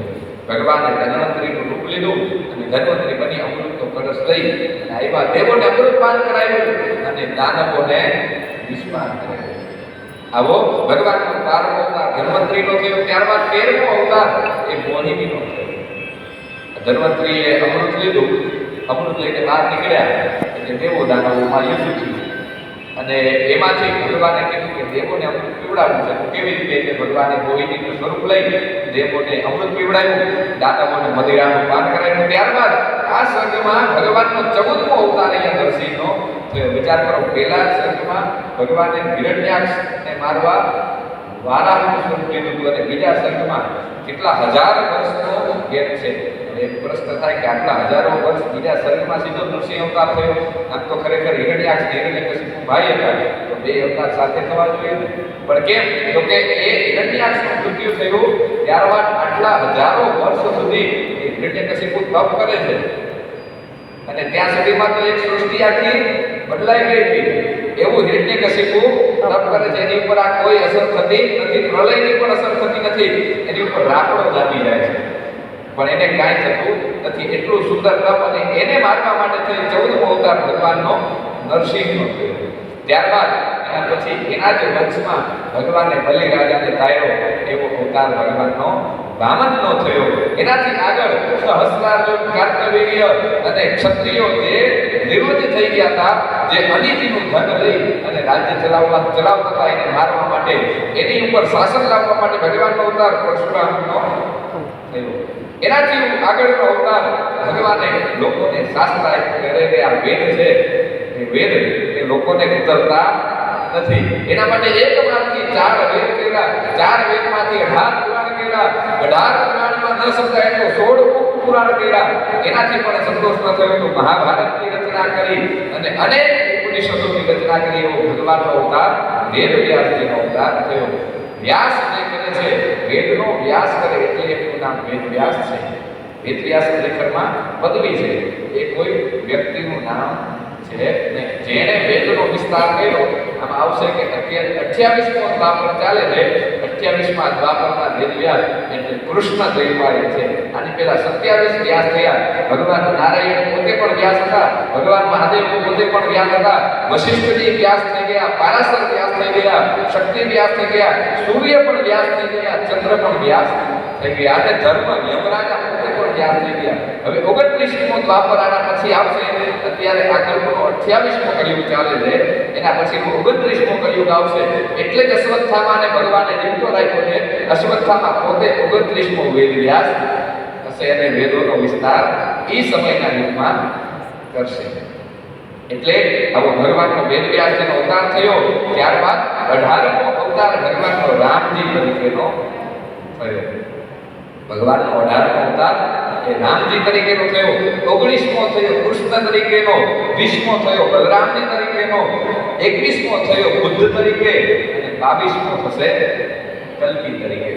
ભગવાને ધન્વંતરીનું રૂપ લીધું અને ધન્વંતરી બની અમૃતનો કળશ લઈ અને આવ્યા. દેવોને અમૃતપાન કરાવ્યું અને દાનવોને વિષપાન કરાવ્યું. આવો ભગવાનનો 12મો અવતાર ધન્વંતરીનો થયો. ત્યારબાદ 13મો અવતાર એ મોહિનીનો થયો. ધન્વંતરીએ અમૃત લીધું, અમૃત લઈને બહાર નીકળ્યા એટલે દેવો દાનવોમાં યુદ્ધ થયું અને એમાંથી ભગવાને કીધું કે દેવોને અમૃત પીવડાવવું છે. કેવી રીતે? એટલે ભગવાને મોહિનીનું સ્વરૂપ લઈ દેવોને અમૃત પીવડાવ્યું, દાનવોને મદિરાનું પાન કરાવ્યું. ત્યારબાદ આ સર્ગમાં ભગવાનનો 14મો અવતાર અહીંયા નરસિંહનો થયો. વિચાર કરો, પહેલા સર્ગમાં ભગવાને હિરણ્યાક્ષને મારવા વારાહનું સ્વરૂપ લીધું હતું અને બીજા સર્ગમાં કેટલા હજાર વર્ષનો ગેપ છે. એક પ્રશ્ન થાય કે આટલા હજારો વર્ષ બીજા સર્ગમાં સીધો નરસિંહ અવતાર થયો. આમ તો ખરેખર હિરણ્યાક્ષ ને હિરણ્યકશિપુ ભાઈ હતા, તો બે અવતાર સાથે થવા જોઈએ. પણ કેમ? તો કે એ હિરણ્યાક્ષનું મૃત્યુ થયું ત્યારબાદ આટલા હજારો વર્ષ સુધી હિરણ્યકશિપુ તપ કરે છે અને ત્યાં સુધીમાં તો એક સૃષ્ટિ આખી બદલાઈ ગઈ હતી. એવું હિરણ્યકશિપુ તપ કરે છે, એની ઉપર આ કોઈ અસર થતી નથી, પ્રલયની પણ અસર થતી નથી, એની ઉપર રાપડો જામી જાય છે પણ એને કાંઈ થતું નથી. એટલું સુંદર તપ અને એને મારવા માટે થઈ 14મો અવતાર ભગવાનનો નરસિંહનો થયો. ત્યારબાદ એના પછી એના જ વંશમાં ભગવાને બલિ રાજાને તાર્યો એવો અવતાર ભગવાનનો વામનનો થયો. એનાથી આગળ સહસ્રાર્જુન, કાર્તવીર્ય અને ક્ષત્રિયો જે નિવૃત્ત થઈ ગયા હતા, જે અનિતિનું ધન લઈ અને રાજ્ય ચલાવતા હતા, એને મારવા માટે, એની ઉપર શાસન લાવવા માટે ભગવાનનો અવતાર પરશુરામનો થયો. એનાથી આગળનો અવતાર ભગવાને લોકોને શાસ્ત્ર આપ્યા. વેદ છે એ વેદ એ લોકોને ઉતરતા નથી, એના માટે એક માંથી 4 વેદ કર્યા. 4 વેદમાંથી 18 પુરાણ કર્યા. 18 પુરાણમાં ન સમજાય એટલો 16 પુરાણ કર્યા. એનાથી પણ સંતોષ ન થયો તો મહાભારતની રચના કરી અને અનેક ઉપનિષદોની રચના કરી. એવો ભગવાનનો અવતાર વેદ વ્યાસજીનો અવતાર થયો. વ્યાસ જે કરે છે, વેદનો વ્યાસ કરે એટલે એનું નામ વેદ વ્યાસ છે. વેદ વ્યાસ ખરેખરમાં પદવી છે, એ કોઈ વ્યક્તિનું નામ છે ને. જેણે વેદનો વિસ્તાર કર્યો, આમાં આવશે કે અત્યારે 28મો દ્વાપર ચાલે છે. 28મા દ્વાપરમાં વેદ વ્યાસ એટલે કૃષ્ણ દ્વૈપાયન છે. આની પહેલા 27 વ્યાસ થયા. ભગવાન નારાયણ પોતે પણ વ્યાસ હતા, ભગવાન મહાદેવ પોતે પણ વ્યાસ હતા, વશિષ્ઠજી વ્યાસ થઈ ગયા, પારાશર વ્યાસ થઈ ગયા, શક્તિ વ્યાસ થઈ ગયા, સૂર્ય પણ વ્યાસ થઈ ગયા, ચંદ્ર પણ વ્યાસ થઈ ગયા અને ધર્મ યમરાજા પોતે પણ વ્યાસ થઈ ગયા. હવે 29મો દ્વાપર આના પછી આવશે. અત્યારે આગળનો 28મો કળિયુગ ચાલે છે, એના પછી 29મો કળિયુગ આવશે. એટલે જ અશ્વત્થામાને ભગવાને જીવતો રાખ્યો છે. અશ્વત્થામા પોતે 29મો વેદ વ્યાસ હશે અને વેદોનો વિસ્તાર એ સમયના યુગમાં કરશે. એટલે આવો ભગવાનનો વેદ વ્યાસનો અવતાર થયો. ત્યારબાદ 18મો અવતાર ભગવાનનો રામજી તરીકેનો થયો. ભગવાનનો 18મો અવતાર એ રામજી તરીકેનો થયો. 19મો થયો કૃષ્ણ તરીકેનો, 20મો થયો બલરામજી તરીકેનો, 21મો થયો બુદ્ધ તરીકે અને 22મો થશે કલ્કી તરીકે.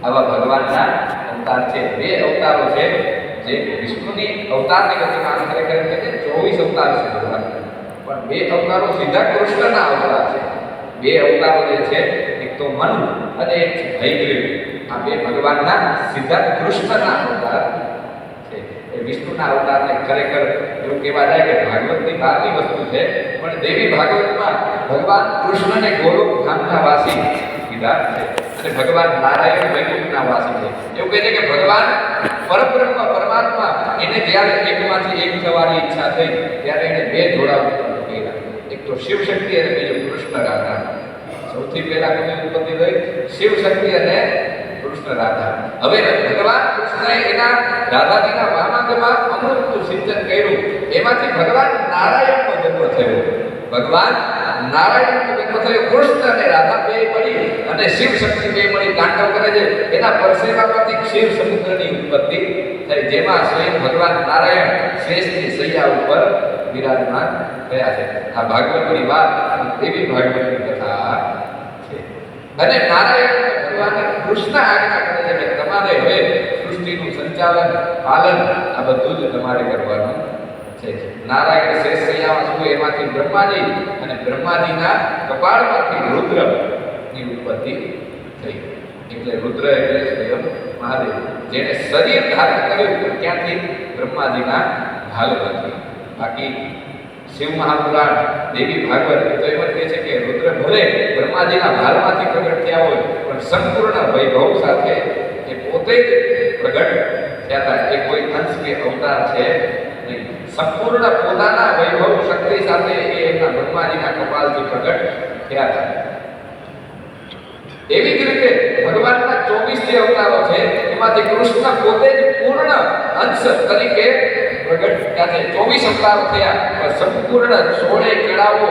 આવા ભગવાનના અવતાર છે. 2 અવતારો છે જે વિષ્ણુની અવતારની ગતિમાં ખરેખર કહે છે 24 અવતાર છે ભગવાન, પણ 2 અવતારો સીધા કૃષ્ણના અવતાર છે. 2 અવતારો જે છે, એક તો મનુ અને એક છે હયગ્રીવ. આ 2 ભગવાનના સીધા કૃષ્ણના અવતાર છે. એ વિષ્ણુના અવતારને ખરેખર એવું કહેવા જાય કે ભાગવતની બહારની વસ્તુ છે, પણ દેવી ભાગવતમાં ભગવાન કૃષ્ણને ગોલોક ધામના વાસી કીધા છે અને ભગવાન નારાયણ વૈકુંઠના વાસી છે. એવું કહે છે કે ભગવાન પરબ્રહ્મ પરમાત્મા એને જ્યારે એકમાંથી એક થવાની ઈચ્છા થઈ ત્યારે એને 2 જોડા કર્યા. એક તો શિવ શક્તિ અને બીજો કૃષ્ણ રાધા. સૌથી પહેલા કોની ઉત્પત્તિ થઈ? શિવ શક્તિ અને કૃષ્ણ રાધા. હવે ભગવાન કૃષ્ણએ એના રાધાજીના વામાંગમાં અમૃતનું સિંચન કર્યું. એમાંથી ભગવાન નારાયણનો જન્મ થયો. ભગવાન નારાયણનો જન્મ થયો. કૃષ્ણ અને રાધા 2 મળી અને શિવ શક્તિ 2 મળી તાંડવ કરે છે. એના પરસેવામાંથી ક્ષીર સમુદ્રની ઉત્પત્તિ થઈ, જેમાં સ્વયં ભગવાન નારાયણ શેષની સૈયા ઉપર વિરાજમાન થયા છે. આ ભાગવતની વાત દેવી ભાગવતની કથા છે. અને નારાયણ ભગવાન કૃષ્ણ આજ્ઞા કરે છે કે તમારે હવે સૃષ્ટિ સૃષ્ટિનું સંચાલન પાલન આ બધું જ તમારે કરવાનું છે. નારાયણ શેષ શૈયામાં શું એમાંથી બ્રહ્માજી અને બ્રહ્માજીના કપાળમાંથી રુદ્રની ઉત્પત્તિ થઈ. એટલે રુદ્ર એટલે સ્વયં મહાદેવ, જેને શરીર ધારણ કર્યું ત્યાંથી બ્રહ્માજીના ભાલમાંથી. બાકી શિવ મહાપુરાણ, દેવી ભાગવત તો એમ જ કહે છે કે રુદ્ર ભલે બ્રહ્માજીના ભાલમાંથી પ્રગટ થયા હોય પણ સંપૂર્ણ વૈભવ સાથે એ પોતે જ પ્રગટ થયા હતા. એ કોઈ અંશ કે અવતાર છે નહીં. સંપૂર્ણ પોતાના વૈભવ શક્તિ સાથે એ એમના બ્રહ્માજીના કપાલથી પ્રગટ થયા હતા. એવી જ રીતે ભગવાનના 24 જે અવતારો છે એમાંથી કૃષ્ણ પોતે જ પૂર્ણ અંશ તરીકે પ્રગટ થયા છે. 24 અવતારો થયા પણ સંપૂર્ણ 16 કળાઓ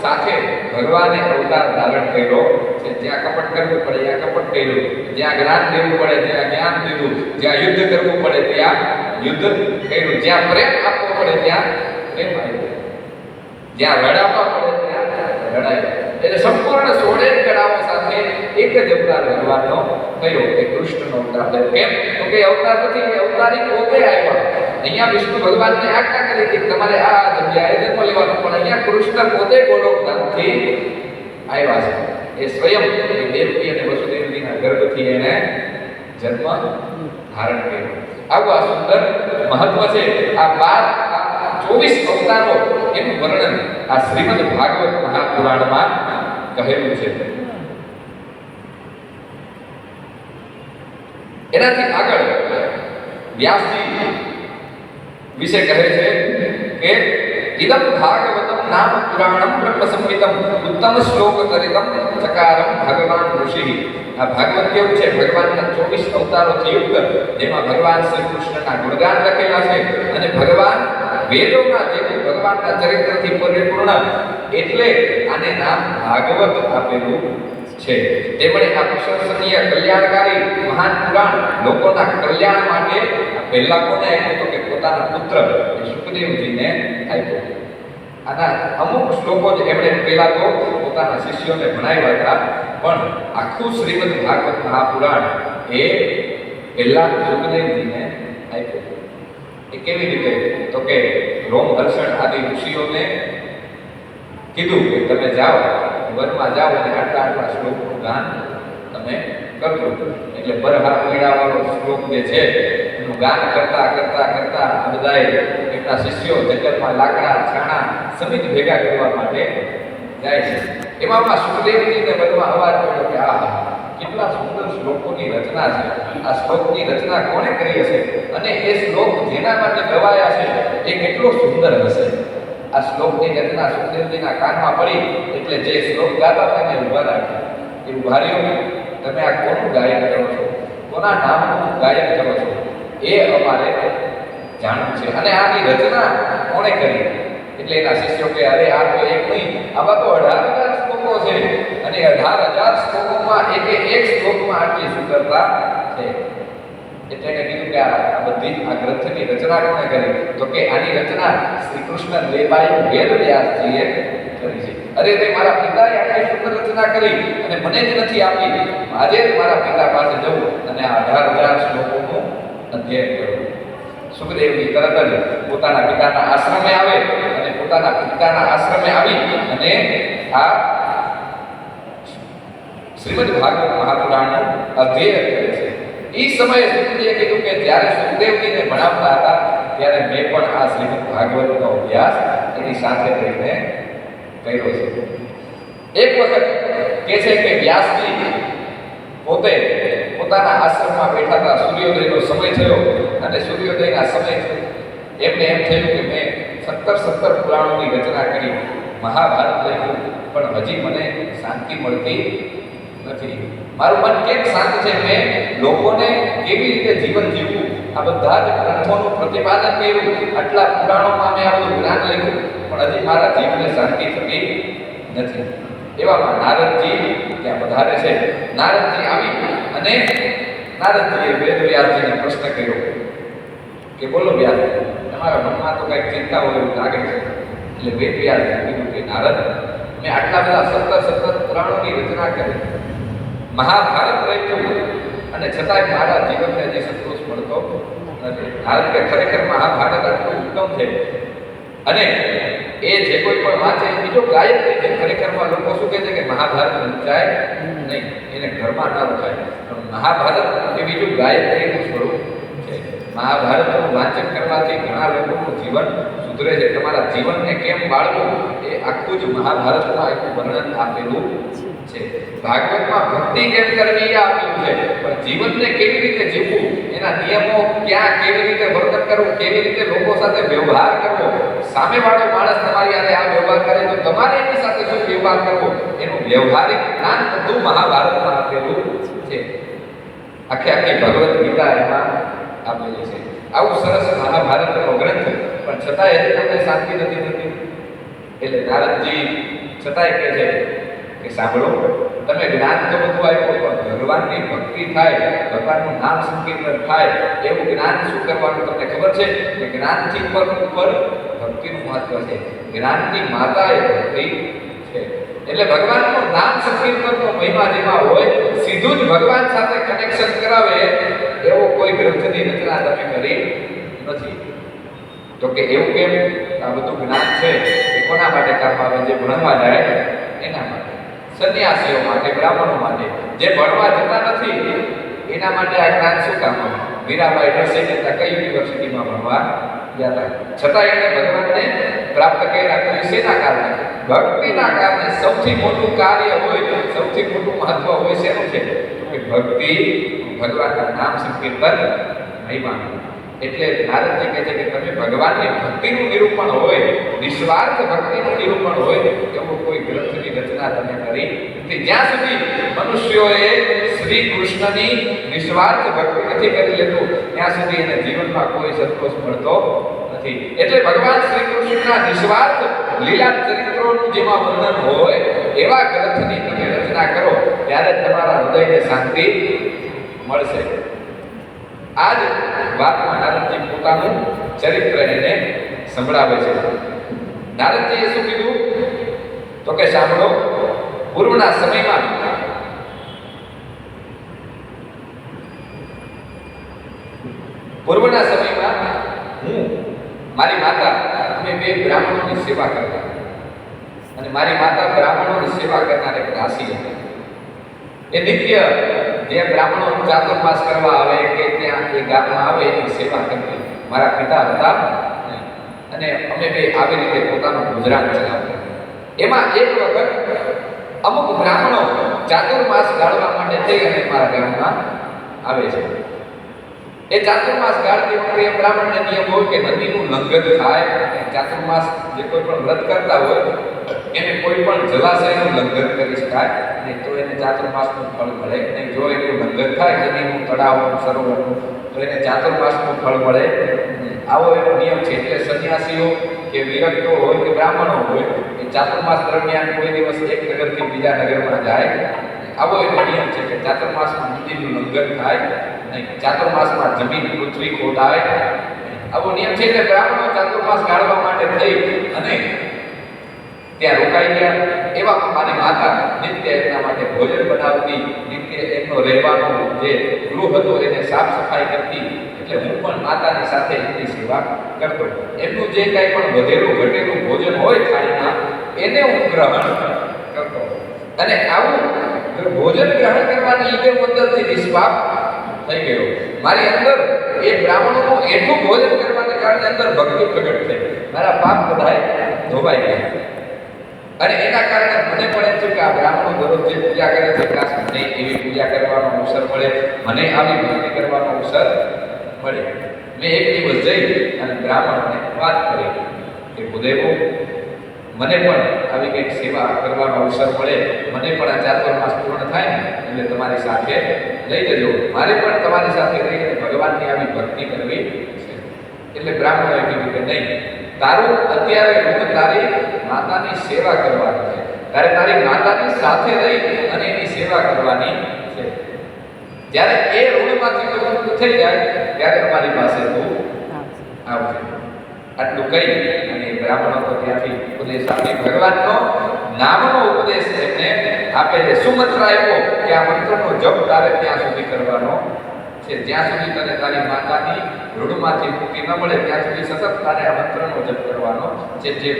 સાથે ભગવાને અવતાર ધારણ કર્યો છે. જ્યાં કપટ કરવું પડે ત્યાં કપટ કર્યું, જ્યાં જ્ઞાન દેવું પડે ત્યાં જ્ઞાન દીધું, જ્યાં યુદ્ધ કરવું પડે ત્યાં યુદ્ધ કર્યું, જ્યાં પ્રેમ આપવો પડે ત્યાં પ્રેમ આપ્યો, જ્યાં લડાવવા પડે ત્યાં લડાવ્યો. એટલે સંપૂર્ણ 16 કળાઓ સાથે એક જ અવતાર ભગવાનનો થયો કે કૃષ્ણનો અવતાર થયો. કેમ તો કે અવતાર નથી, એ અવતારી પોતે આવ્યા. અહીંયા વિષ્ણુ ભગવાનને આજ્ઞા કરી કે તમારે આ જગ્યાએ જન્મ લેવાનો, પણ અહીંયા કૃષ્ણ પોતે ગોલોકધામથી આવ્યા છે. એ સ્વયં એ દેવકી અને વસુદેવજીના ગર્ભથી એને જન્મ ધારણ કર્યો. આવું આ સુંદર મહત્વ છે. આ 24 અવતારો એનું વર્ણન આ શ્રીમદ ભાગવત મહાપુરાણમાં કહેલું છે. એનાથી આગળ વ્યાસજી વિશે કહે છે કે ઇદમ ભાગવતમ નામ પુરાણમ બ્રહ્મ સંહિતમ ઉત્તમ શ્લોક તરિતમ ચકારમ ભગવાન ઋષિ. આ ભાગવત કેવું છે? ભગવાનના 24 અવતારોથી યુક્ત, જેમાં ભગવાન શ્રી કૃષ્ણના ગુણગાન લખેલા છે અને ભગવાન વેદોના જે ભગવાનના ચરિત્રથી પરિપૂર્ણ, એટલે આને નામ ભાગવત આપેલું છે. તેમણે આ પ્રશંસનીય કલ્યાણકારી મહાન પુરાણ લોકોના કલ્યાણ માટે પહેલા કોને આપ્યું તો કે પોતાના પુત્ર સુખદેવજીને આપ્યું. આના અમુક શ્લોકો જ એમણે પહેલા તો પોતાના શિષ્યોને ભણાવ્યા હતા, પણ આખું શ્રીમદ ભાગવત મહાપુરાણ એ પહેલા સુખદેવજીને આપ્યું. એ કેવી રીતે? તો કે રોમહર્ષણ આદિ ઋષિઓને કીધું કે તમે જાઓ, વનમાં જાઓ અને આટલા શ્લોકનું ગાન તમે કરજો. એટલે બરહા પીડાવાળો શ્લોક જે છે એનું ગાન કરતા કરતા કરતા આ બધાએ એમના શિષ્યો જંગલમાં લાકડા છાણા સમિત ભેગા કરવા માટે જાય છે. એમાં સુખદેવજીને વનમાં અવાજ પડ્યો કે આ કેટલા સુંદર શ્લોકોની રચના છે. આ શ્લોકની રચના કોણે કરી હશે અને એ શ્લોક જેના માટે ગવાયા છે એ કેટલો સુંદર હશે. આ શ્લોકની રચના સુખદેવજીના કાનમાં પડી એટલે જે શ્લોક ગાતા તેને ઉભા રાખ્યા. એ ઉભા રહ્યો, તમે આ કોનું ગાયન કરો છો, કોના નામનું ગાયન કરો છો, એ અમારે જાણવું છે. અને આની રચના કોણે કરી? એટલે એના શિષ્યો કે અરે આ તો એક નહીં, આવા તો 18,000 શ્લોકો છે અને 18,000 શ્લોકોમાં એક શ્લોકમાં આટલી સુંદરતા છે. એટલે એને કીધું કે આ બધી આ ગ્રંથની રચના કોણે કરી? તો કે આની રચના શ્રી કૃષ્ણ દેવાય વેદવ્યાસજીએ કરી છે. અરે તે મારા પિતાએ આટલી સુંદર રચના કરી અને મને જ નથી આપી. આજે જ મારા પિતા પાસે જવું અને આ 18,000 શ્લોકોનું અધ્યયન કરવું. સુખદેવજી તરત જ પોતાના પિતાના આશ્રમે આવે અને પોતાના પિતાના આશ્રમે આવી અને આ શ્રીમદ ભાગવત મહાપુરાણનું અધ્યયન કરે છે. એ સમયે સુખદેવે કીધું કે જ્યારે સુખદેવજીને ભણાવતા હતા ત્યારે મેં પણ આ શ્રીમદ ભાગવતનો અભ્યાસ એની સાથે રહીને કર્યો છે. એક વખત કહે છે કે વ્યાસજી પોતે પોતાના આશ્રમમાં બેઠા હતા. સૂર્યોદયનો સમય થયો અને સૂર્યોદયના સમય એમને એમ થયું કે મેં 17 પુરાણોની રચના કરી, મહાભારત લખ્યું, પણ હજી મને શાંતિ મળતી નથી. મારું મન કેમ શાંત છે? મેં લોકોને કેવી રીતે જીવન જીવવું આ બધા જ ગ્રંથોનું પ્રતિપાદન કર્યું, આટલા પુરાણોમાં મેં આ બધું જ્ઞાન લખ્યું, પણ હજી મારા જીવને શાંતિ થતી નથી. એવામાં નારદજી ત્યાં વધારે છે. નારદજી આવી અને નારદજીએ વેદવ્યાસજીને પ્રશ્ન કર્યો કે બોલો વ્યાસ, તમારા મનમાં તો કંઈક ચિંતા હોય એવું લાગે છે. એટલે વેદવ્યાસજીએ કીધું કે નારદ, મેં આટલા બધા 17 પુરાણોની રચના કરી, મહાભારત લખ્યું, અને છતાંય મારા જીવનને હજી સંતોષ મળતો નથી. કારણ કે ખરેખર મહાભારત આટલું ઉત્તમ છે. અને એ જે કોઈ પણ વાંચે બીજો ગાયત્રી છે. ખરેખરમાં લોકો શું કહે છે કે મહાભારત વંચાય નહીં, એને ઘરમાં ના રખાય. પણ મહાભારત એ બીજું ગાયત્રીનું સ્વરૂપ છે. મહાભારતનું વાંચન કરવાથી ઘણા લોકોનું જીવન સુધરે છે. તમારા જીવનને કેમ બાળવું એ આખું જ મહાભારતમાં એક વર્ણન આપેલું છે. ભાગવતમાં ભક્તિ કેમ કરવી એ આપ્યું છે, પણ જીવનને કેવી રીતે જીવવું, એના નિયમો ક્યાં કેવી રીતે વર્તન કરવું, કેવી રીતે લોકો સાથે વ્યવહાર કરવો, સામેવાળો માણસ તમારી સાથે આ વ્યવહાર કરે તો તમારે એની સાથે શું વ્યવહાર કરવો, એનું વ્યવહારિક જ્ઞાન બધું મહાભારતમાં આપેલું છે. આખી ભગવદ્ ગીતા એમાં આપેલી છે. આવું સરસ મહાભારતનો ગ્રંથ, પણ છતાંય હજી તમને શાંતિ નથી થતી. એટલે નારદજી છતાંય કહે છે કે સાંભળો, તમે જ્ઞાન તો બધું આપ્યું, પણ ભગવાનની ભક્તિ થાય, ભગવાનનું નામ સંકીર્તન થાય એવું જ્ઞાન શું કરવાનું તમને ખબર છે? કે જ્ઞાનથી ઉપર ભક્તિનું મહત્વ છે. જ્ઞાનની માતા એ ભક્તિ છે. એટલે ભગવાનનું નામ સંકીર્તનનો મહિમા જેમાં હોય, સીધું જ ભગવાન સાથે કનેક્શન કરાવે એવો કોઈ ગ્રંથની રચના તમે કરી નથી. તો કે એવું કેમ? આ બધું જ્ઞાન છે એ કોના માટે કામ આવે? જે ભણવા જાય એના માટે, સંન્યાસીઓ માટે, બ્રાહ્મણો માટે. જે ભણવા જતા નથી એના માટે આ જ્ઞાન શું કામ આવે? મીરાબાઈ નરસિંહ મહેતા કઈ યુનિવર્સિટીમાં ભણવા ગયા હતા, છતાં એને ભગવાનને પ્રાપ્ત કર્યા. તો શેના કારણે? ભક્તિના કારણે. સૌથી મોટું કાર્ય હોય, સૌથી મોટું મહત્વ હોય શેનું છે? કે ભક્તિ, ભગવાનના નામ સંકીર્તન, મહિમા. એટલે નારદજી કહે છે કે તમે ભગવાનની ભક્તિનું નિરૂપણ હોય, નિસ્વાર્થ ભક્તિનું નિરૂપણ હોય એવું કોઈ ગ્રંથની રચના તમે કરી નથી. જ્યાં સુધી મનુષ્યોએ શ્રી કૃષ્ણની નિસ્વાર્થ ભક્તિ નથી કરી લેતું ત્યાં સુધી એને જીવનમાં કોઈ સંતોષ મળતો નથી. એટલે ભગવાન શ્રી કૃષ્ણના નિસ્વાર્થ લીલા ચરિત્રોનું જેમાં વર્ણન હોય એવા ગ્રંથની તમે રચના કરો, ત્યારે તમારા હૃદયને શાંતિ મળશે. આ જ વાતમાં નારદજી પોતાનું ચરિત્ર એને સંભળાવે છે. નારદજીએ શું કીધું? તો કે સાંભળો, પૂર્વના સમયમાં હું, મારી માતા, અમે બે બ્રાહ્મણોની સેવા કરતા. અને મારી માતા બ્રાહ્મણોની સેવા કરનાર એક દાસી હતી. એ નિત્ય જે બ્રાહ્મણો ચાતુર્માસ કરવા આવે કે ત્યાં એ ગામમાં આવે એની સેવા કરતી મારા પિતા હતા. અને અમે બે આવી રીતે પોતાનું ગુજરાન ચલાવતા. એમાં એક વખત અમુક બ્રાહ્મણો ચાતુર્માસ ગાળવા માટે થઈ અને મારા ગામમાં આવે છે. એ ચાતુર્માસ ગાળતી વખતે એ બ્રાહ્મણને નિયમ હોય કે નદીનું લંઘન થાય. ચાતુર્માસ જે કોઈ પણ વ્રત કરતા હોય એને કોઈ પણ જલાશયનું લંઘન કરી શકાય નહીં, તો એને ચાતુર્માસનું ફળ મળે નહીં. જો એનું લંઘન થાય નદીનું, તળાવનું, સરોવરનું, તો એને ચાતુર્માસનું ફળ મળે. આવો એનો નિયમ છે. એટલે સંન્યાસીઓ કે વિરક્તો હોય કે બ્રાહ્મણો હોય એ ચાતુર્માસ દરમિયાન કોઈ દિવસ એક નગરથી બીજા નગરમાં જાય. આવો એનો નિયમ છે કે ચાતુર્માસમાં નદીનું લંઘન થાય નહીં, ચાતુર્માસમાં જમીન પૃથ્વી ખોદાય. આવો નિયમ છે. એટલે બ્રાહ્મણો ચાતુર્માસ ગાળવા માટે થઈ અને ત્યાં રોકાઈ ગયા. એવા મારી માતા નિત્ય એમના માટે ભોજન બનાવતી, નિત્ય એમનો રહેવાનો જે ગૃહ હતો એને સાફ સફાઈ કરતી. એટલે હું પણ માતાની સાથે એમની સેવા કરતો. એમનું જે કાંઈ પણ વધેલું ઘટેલું ભોજન હોય થાળીમાં એને હું ગ્રહણ કરતો. અને આવું ભોજન ગ્રહણ કરવાને લીધે હું અંદરથી નિષ્પાપ થઈ ગયો. મારી અંદર એ બ્રાહ્મણોનું એટલું ભોજન કરવાને કારણે અંદર ભક્તિ પ્રગટ થઈ. મારા પાપ બધાય ધોવાઈ ગયા. અને એના કારણે મને પણ એમ થયું કે આ બ્રાહ્મણો દરરોજ જે પૂજા કરે છે કાશ મને એવી પૂજા કરવાનો અવસર મળે, મને આવી ભક્તિ કરવાનો અવસર મળે. મેં એક દિવસ જઈ અને બ્રાહ્મણોને વાત કરી કે ભૂદેવો, મને પણ આવી કંઈક સેવા કરવાનો અવસર મળે, મને પણ આ ચાતુર્માસ પૂર્ણ થાય એટલે તમારી સાથે લઈ જજો, મારે પણ તમારી સાથે રહીને ભગવાનની આવી ભક્તિ કરવી છે. એટલે બ્રાહ્મણોએ કીધું કે નહીં, તારું અત્યારે હું તારી માતાની સેવા કરવાની છે, તારે તારી માતાની સાથે રહી અને એની સેવા કરવાની છે. જ્યારે એ ઋણમાંથી તું મુક્ત થઈ જાય ત્યારે અમારી પાસે તું આવજે. આટલું કહી અને બ્રાહ્મણો તો ત્યાંથી ઉપદેશ આપી, ભગવાનનો નામનો ઉપદેશ એમને આપે જે સુમંત્ર આપ્યો કે આ મંત્રનો જપ તારે ત્યાં સુધી કરવાનો છે, જ્યાં સુધી તને તારી માતાની ઋણમાંથી મુક્તિ ન મળે ત્યાં સુધી સતત તારે આ મંત્રનો જપ કરવાનો છે, જે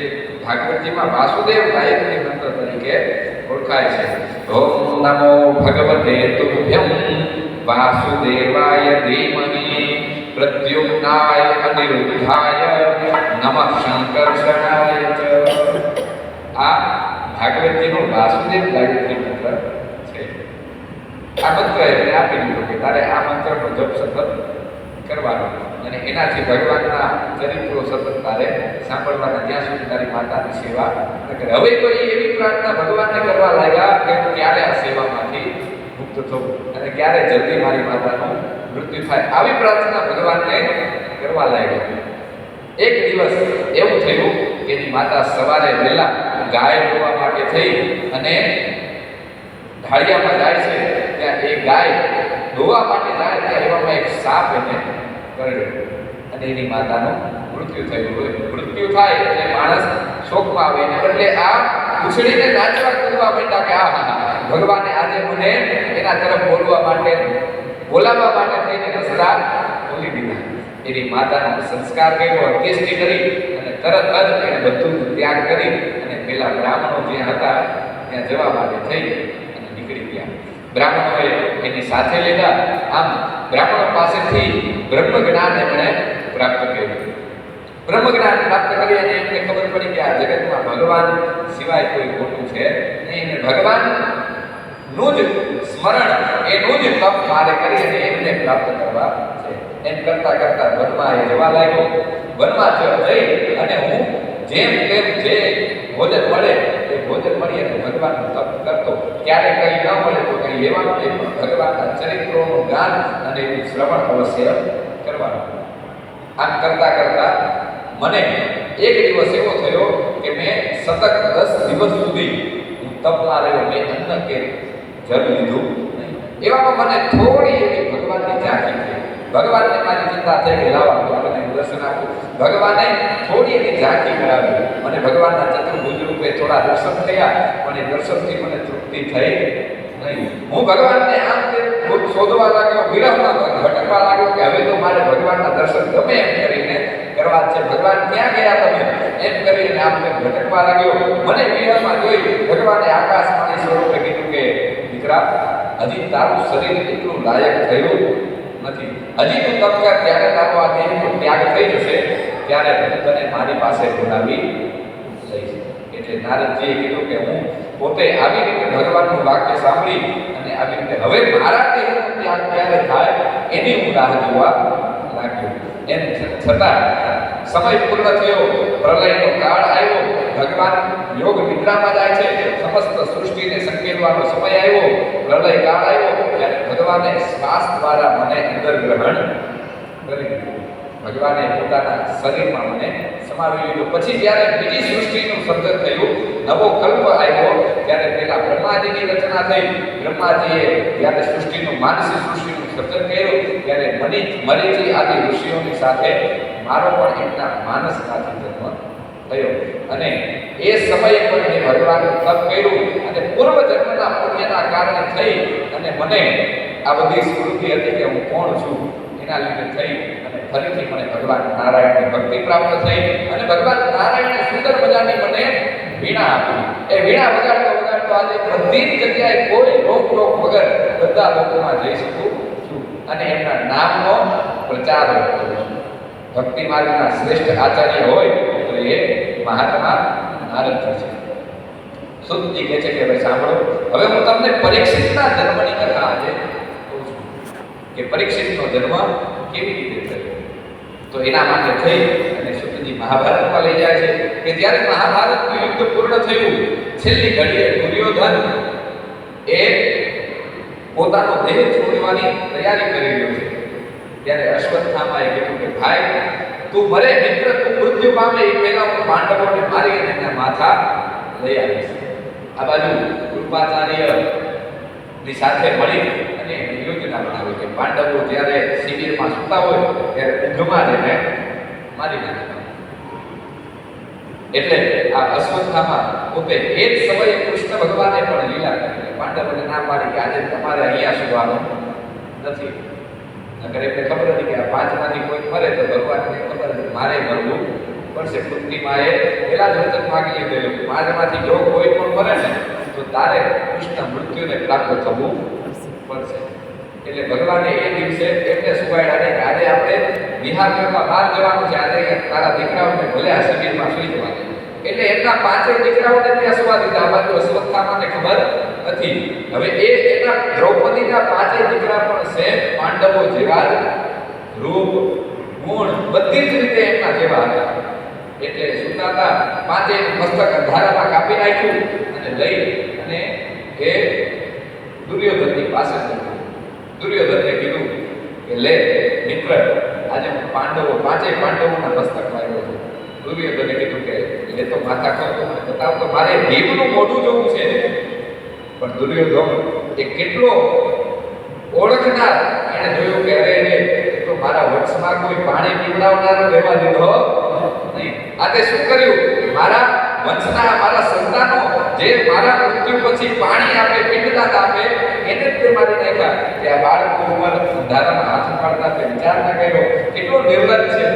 ભાગવતજીમાં વાસુદેવ ગાયત્રી મંત્ર તરીકે ઓળખાય છે. ઓમ નમો ભગવતે તુભ્યં વાસુદેવાય ધીમહિ પ્રદ્યુમ્નાય અનિરુદ્ધાય નમઃ શંકર્ષણાય ચ. આ ભાગવતજીનો વાસુદેવ ગાયત્રી મંત્ર છે. આ મંત્ર એમને આપી દીધો કે તારે આ મંત્રનો જપ સતત કરવાનો અને એનાથી ભગવાનના ચરિત્રો સતત તારે સાંભળવાના જ્યાં સુધી તારી માતાની સેવા ન કરે. હવે તો એવી પ્રાર્થના ભગવાનને કરવા લાગ્યા કે ક્યારે આ સેવામાંથી મુક્ત થવું અને ક્યારે જલ્દી મારી માતાનું મૃત્યુ થાય, આવી પ્રાર્થના ભગવાનને કરવા લાગ્યા. એક દિવસ એવું થયું કે એની માતા સવારે વહેલા ગાય ધોવા માટે થઈ અને ઢાળિયામાં જાય છે. ત્યાં એ ગાય ધોવા માટે જાય ત્યાં એવામાં એક સાપ એને કરડ્યો અને એની માતાનું મૃત્યુ થયું. મૃત્યુ થાય એટલે માણસ શોકમાં આવે એને બદલે આ ઉછળીને નાચવા કૂદવા માંડ્યા કે આ ભગવાને આજે મને એના તરફ બોલાવવા માટે થઈને રસ્તા ખોલી દીધા. એની માતાનો સંસ્કાર કર્યો, અંત્યેષ્ટિ કરી અને તરત જ એને બધું ત્યાગ કરી અને પેલા બ્રાહ્મણો જે હતા ત્યાં જવા માટે થઈ અને નીકળી ગયા. બ્રાહ્મણોએ એની સાથે લીધા. આમ બ્રાહ્મણો પાસેથી બ્રહ્મ જ્ઞાન એમણે પ્રાપ્ત કર્યું. બ્રહ્મ જ્ઞાન પ્રાપ્ત કરી અને એમને ખબર પડી કે આ જગતમાં ભગવાન સિવાય કોઈ ખોટું છે નહીં અને ભગવાનનું જ સ્મરણ એનું જ તપ મારે કરી અને એમને પ્રાપ્ત કરવા છે. એમ કરતા કરતા વનમાં એ જવા લાગ્યો. વનમાં જઈ અને હું જેમ તેમ જે ભોજન મળે એ ભોજન મળી અને ભગવાનનું તપ કરતો. ક્યારે કંઈ ન મળે તો કંઈ લેવાનું નહીં, પણ ભગવાનના ચરિત્રોનું ગાન અને એનું શ્રવણ અવશ્ય કરવાનું. આમ કરતા કરતા મને એક દિવસ એવો થયો કે મેં સતત 10 દિવસ સુધી હું તપમાં રહ્યો, મેં અન્ન કે જળ લીધું નહીં. એવામાં મને થોડી એવી ભગવાનની ઝાંખી થઈ. ભગવાનને મારી ચિંતા થઈ કે લાવા ભગવાનને દર્શન આપું. ભગવાને થોડી એની ઝાંખી કરાવી. મને ભગવાનના ચતુર્ભુજ રૂપે થોડા દર્શન થયા, પણ એ દર્શનથી મને તૃપ્તિ થઈ નહીં. હું ભગવાનને આમ તેમ શોધવા લાગ્યો, વિરહમાં ભટકવા લાગ્યો કે હવે તો મારે ભગવાનના દર્શન ગમે એમ કરીને કરવા છે. ભગવાન ક્યાં ગયા તમે એમ કરીને આમ તેમ ભટકવા લાગ્યો. મને વિરહમાં જોઈ ભગવાને આકાશવાણી સ્વરૂપે કીધું કે દીકરા, હજી તારું શરીર એટલું લાયક થયું નથી. હજી તું તપ કર, ત્યારે તારો આ દેહનો ત્યાગ થઈ જશે ત્યારે હું તને મારી પાસે બોલાવી લઈશ. એટલે નારદજીએ કીધું કે હું પોતે આવી રીતે ભગવાનનું વાક્ય સાંભળી અને આવી રીતે હવે મારા દેહનો ત્યાગ ક્યારે થાય એની હું રાહ જોવા લાગ્યો. એમ છતાં સમય પૂર્ણ થયો, પ્રલયનો કાળ આવ્યો, ભગવાન યોગ નિદ્રામાં જાય છે, સમસ્ત સૃષ્ટિને સંકેલવાનો સમય આવ્યો, પ્રલય કાળ આવ્યો ત્યારે ભગવાને શ્વાસ દ્વારા મને અંદર ગ્રહણ કરી દીધું. ભગવાને પોતાના શરીરમાં મને સમાવી લીધું. પછી જ્યારે બીજી સૃષ્ટિનું સર્જન થયું, નવો કલ્પ આવ્યો, ત્યારે પેલા બ્રહ્માજીની રચના થઈ. બ્રહ્માજીએ જ્યારે સૃષ્ટિનું માનસી સૃષ્ટિનું સર્જન કર્યું ત્યારે મરીચી આદિ ઋષિઓની સાથે મારો પણ એમના માનસમાંથી જન્મ થયો અને એ સમયે પણ મેં ભગવાનનું તપ કર્યું અને પૂર્વ જન્મના પુણ્યના કારણે થઈ અને મને આ બધી સ્મૃતિ હતી કે હું કોણ છું એના લીધે થઈ અને ફરીથી મને ભગવાન નારાયણની ભક્તિ પ્રાપ્ત થઈ અને ભગવાન નારાયણે સુંદર મજાની મને વીણા આપી. એ વીણા વગાડતો વગાડતો આજે બધી જ જગ્યાએ કોઈ રોક વગર બધા લોકોમાં જઈ શકું છું અને એમના નામનો પ્રચાર કરું છું. ભક્તિ માર્ગના શ્રેષ્ઠ આચાર્ય હોય તો એ મહાત્મા નારદજી છે. સુતજી કહે છે કે ભાઈ સાંભળો, હવે હું તમને પરીક્ષિતના જન્મની કથા આજે કહું છું કે પરીક્ષિતનો જન્મ કેવી રીતે થયો. તો એના માટે થઈ અને સુતજી મહાભારતમાં લઈ જાય છે કે જ્યારે મહાભારતનું યુદ્ધ પૂર્ણ થયું, છેલ્લી ઘડીએ દુર્યોધન એ પોતાનો દેહ છોડવાની તૈયારી કરી રહ્યો છે ત્યારે અશ્વત્થામાએ કીધું કે ભાઈ તું મરે મિત્ર, તું મૃત્યુ પામે એ પહેલા હું પાંડવોને મારી અને એના માથા લઈ આવીશ. આ બાજુ કૃપાચાર્ય ની સાથે મળી અને યોજના બનાવી કે પાંડવો જ્યારે શિબિરમાં સૂતા હોય ત્યારે ઊંઘમાં જઈને મારી નાખતા. એટલે આ અશ્વત્થામા પોતે એ જ સમયે કૃષ્ણ ભગવાને પણ લીલા કરી પાંડવોને ના પાડી કે આજે તમારે અહીંયા સુવાનું નથી. નકર એમને ખબર હતી કે આ પાંચમાંથી કોઈ મરે તો ભગવાનને ખબર હતી મારે મરવું પડશે. પૃથ્વીમાં એ પેલા જ વચન માગી લીધેલું પાંચમાંથી જો કોઈ પણ મરે ને તો તારે કૃષ્ણ મૃત્યુને પ્રાપ્ત થવું પડશે. એટલે ભગવાને એ દિવસે એટલે સુવાડ્યા કે આજે આપણે વિહાર કરવા બહાર જવાનું છે, આજે તારા દીકરાઓને ભલે આ શરીરમાં સુઈ જવાનું. એટલે એમના પાંચેય દીકરાઓને ત્યાં સુવા દીધા. આ બાજુ અશ્વત્થામાને ખબર નથી. હવે એના દ્રૌપદીના પાંચેય દીકરા પણ સેમ પાંડવો જેવા જ રૂપ ગુણ બધી જ રીતે એમના જેવા હતા. એટલે સુતાતા પાંચેય મસ્તક ધારામાં કાપી નાખ્યું અને લઈ અને એ દુર્યોધનની પાસે મૂક્યું. દુર્યોધને કીધું કે લે મિત્ર, આજે હું પાંચેય પાંડવોના મસ્તક લાવ્યો છું. દુર્યોધને કીધું કે એ તો માથા ખાવ તો મને બતાવ તો મારે ભીમનું મોઢું જોવું છે. પણ દુર્યોધન એ કેટલો ઓળખનાર, એને જોયું કે અરે રે તો મારા વંશમાં કોઈ પાણી પીવડાવનારો રહેવા દીધો નહીં. આ તે શું કર્યું? મારા વંશના મારા સંતાનો જે મારા મૃત્યુ પછી પાણી આપે, પિંડદાન આપે, એને જ તે મારી નાખ્યા. કે આ બાળકો ઉપર ધારામાં હાથ પાડતા તે વિચાર ના કર્યો કેટલો નિર્લજ્જ છે.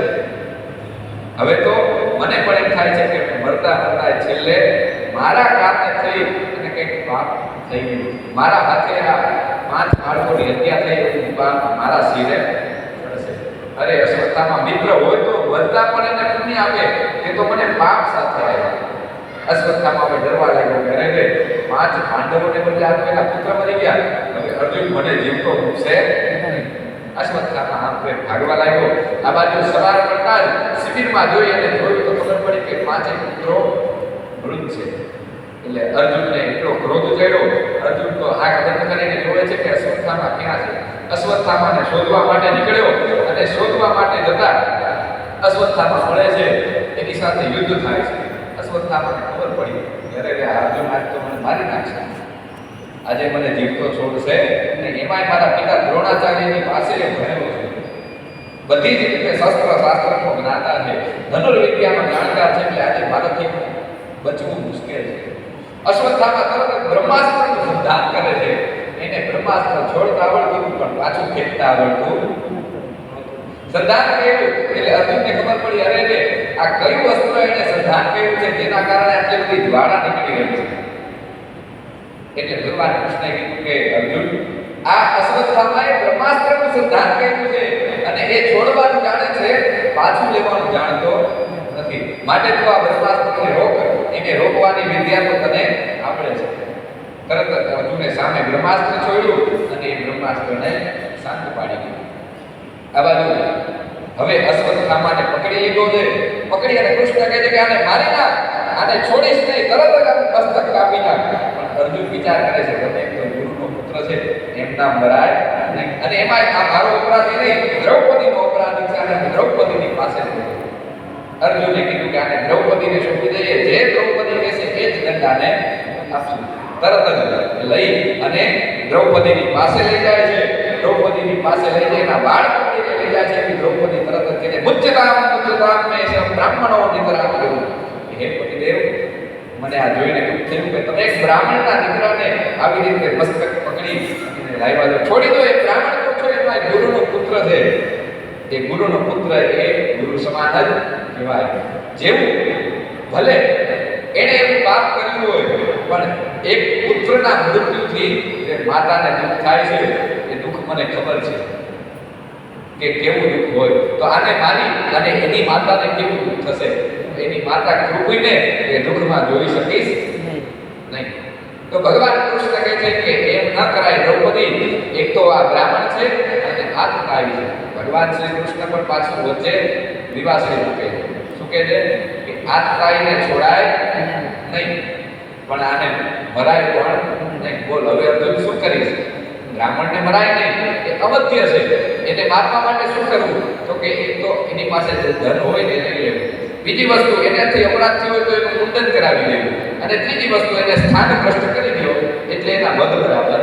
હવે તો મને પણ એમ થાય છે કે મરતા છેલ્લે મારા કારણે થઈ અને કંઈક પાપ થઈ ગયું. મારા હાથે આ 5 બાળકોની હત્યા થઈ એનું પાપ મારા સિરે ચડશે. અરે અશ્વત્થામા મિત્ર હોય તો મરતા પણ એને પુણ્ય આપે, તે તો મને પાપ સાથે આવ્યા. અશ્વત્થામા હવે ડરવા લાગ્યો કે અરે 5 પાંડવોને બદલે આ પેલા પુત્ર મરી ગયા, હવે અર્જુન મને જીવતો મૂકશે. અશ્વત્થામા આમ ભાગવા લાગ્યો. આ બાજુ સવાર કરતા જ શિબિરમાં જોઈ અને જોયું તો ખબર પડી કે 5 પુત્રો મૃત છે. એટલે અર્જુનને એટલો ક્રોધ ચડ્યો. અર્જુન તો આંખ બંધ કરીને જોવે છે કે અશ્વત્થામા ક્યાં છે. અશ્વત્થામાને શોધવા માટે નીકળ્યો અને શોધવા માટે જતા અશ્વત્થામા મળે છે, એની સાથે યુદ્ધ થાય છે. અશ્વત્થામાને ખબર પડી કે અરે અર્જુન આજ તો મને મારી નાખશે, આજે મને જીવતો છોડશે. અને એમાંય મારા પિતા દ્રોણાચાર્યની પાસે ભણેલો છે, બધી જ રીતે શસ્ત્ર શાસ્ત્રનો જ્ઞાતા છે, ધનુર્વિદ્યાનો જાણકાર છે. એટલે આજે મારાથી બચવું મુશ્કેલ છે. અશ્વત્થામા તરત બ્રહ્માસ્ત્રનું સિદ્ધાંત કરે છે. એને બ્રહ્માસ્ત્ર છોડતા આવડતું પણ પાછું ખેંચતા આવડતું સિદ્ધાંત કર્યું. એટલે અર્જુનને ખબર પડી અરે રે આ કયું અસ્ત્ર એને સિદ્ધાંત કર્યું છે જેના કારણે આટલી બધી જ્વાળા નીકળી રહી છે. એટલે ભગવાન કૃષ્ણએ કીધું કે અર્જુન, આ અશ્વત્થામાએ બ્રહ્માસ્ત્રનું સિદ્ધાંત કર્યું છે અને એ છોડવાનું જાણે છે, પાછું લેવાનું જાણતો નથી. માટે તો આ બ્રહ્માસ્ત્રને રોક, એને રોકવાની વિદ્યા તો તને આવડે છે. તરત જ અર્જુને સામે બ્રહ્માસ્ત્ર છોડ્યું અને એ બ્રહ્માસ્ત્રને શાંત પાડી દીધું. આ બાજુ હવે અશ્વત્થામાને પકડી લીધો છે. પકડી અને કૃષ્ણ કહે છે કે આને મારી નાખ, આને છોડીશ નહીં, તરત જ આનું મસ્તક કાપી નાખ. પણ અર્જુન વિચાર કરે છે કે તો ગુરુનો પુત્ર છે, એમ નામ મરાય નહીં. અને એમાં આ મારો અપરાધી નહીં, દ્રૌપદીનો અપરાધી છે. અને દ્રૌપદીની પાસે અર્જુને કીધું કે આને દ્રૌપદીને સોંપી દઈએ, જે દ્રૌપદી કહેશે એ જ દંડાને આપશું. તરત જ લઈ અને દ્રૌપદીની પાસે લઈ જાય છે. દ્રૌપદીની પાસે લઈ જઈને વાળ પકડીને લઈ જાય છે. દ્રૌપદી તરત જ કહે મુચ્યતામ મે બ્રાહ્મણો નિતરામ કહ્યું, હે પતિદેવ, મને આ જોઈને દુઃખ થયું કે તમે એક બ્રાહ્મણના દીકરાને આવી રીતે મસ્તક પકડી અને લાવ્યા છો. છોડી દો, એ બ્રાહ્મણ તો છો, એમાં ગુરુનો પુત્ર છે. એ ગુરુનો પુત્ર એ ગુરુ સમાન જ કહેવાય. જેવું ભલે એને એવું પાપ કર્યું હોય, પણ એક પુત્રના મૃત્યુથી જે માતાને દુઃખ થાય છે, એ દુઃખ મને ખબર છે કે કેવું દુઃખ હોય. તો આને મારી અને એની માતાને કેવું દુઃખ થશે. એની માતા કૃપીને એ દુઃખમાં જોઈ શકીશ નહીં. તો ભગવાન કૃષ્ણ કહે છે કે એમ ન કરાય દ્રૌપદી, એક તો આ બ્રાહ્મણ છે અને આતંકાવી છે. ભગવાન શ્રી કૃષ્ણ પણ પાછું વચ્ચે વિવાસરી મૂકે છે. શું કહે છે કે આતંકાવીને છોડાય નહીં, પણ આને મરાય પણ નહીં. બોલ હવે અર્જુન શું કરીશ? બ્રાહ્મણને મરાય નહીં, એ અવધ્ય છે, એને મારવા માટે શું કરવું? તો કે એક તો એની પાસે જે ધન હોય ને એને લેવું, બીજી વસ્તુ એનાથી અપરાધ થયો હોય તો એનું મુંડન કરાવી દેવું, અને ત્રીજી વસ્તુ એને સ્થાન ભ્રષ્ટ કરી દો એટલે એના વધ બરાબર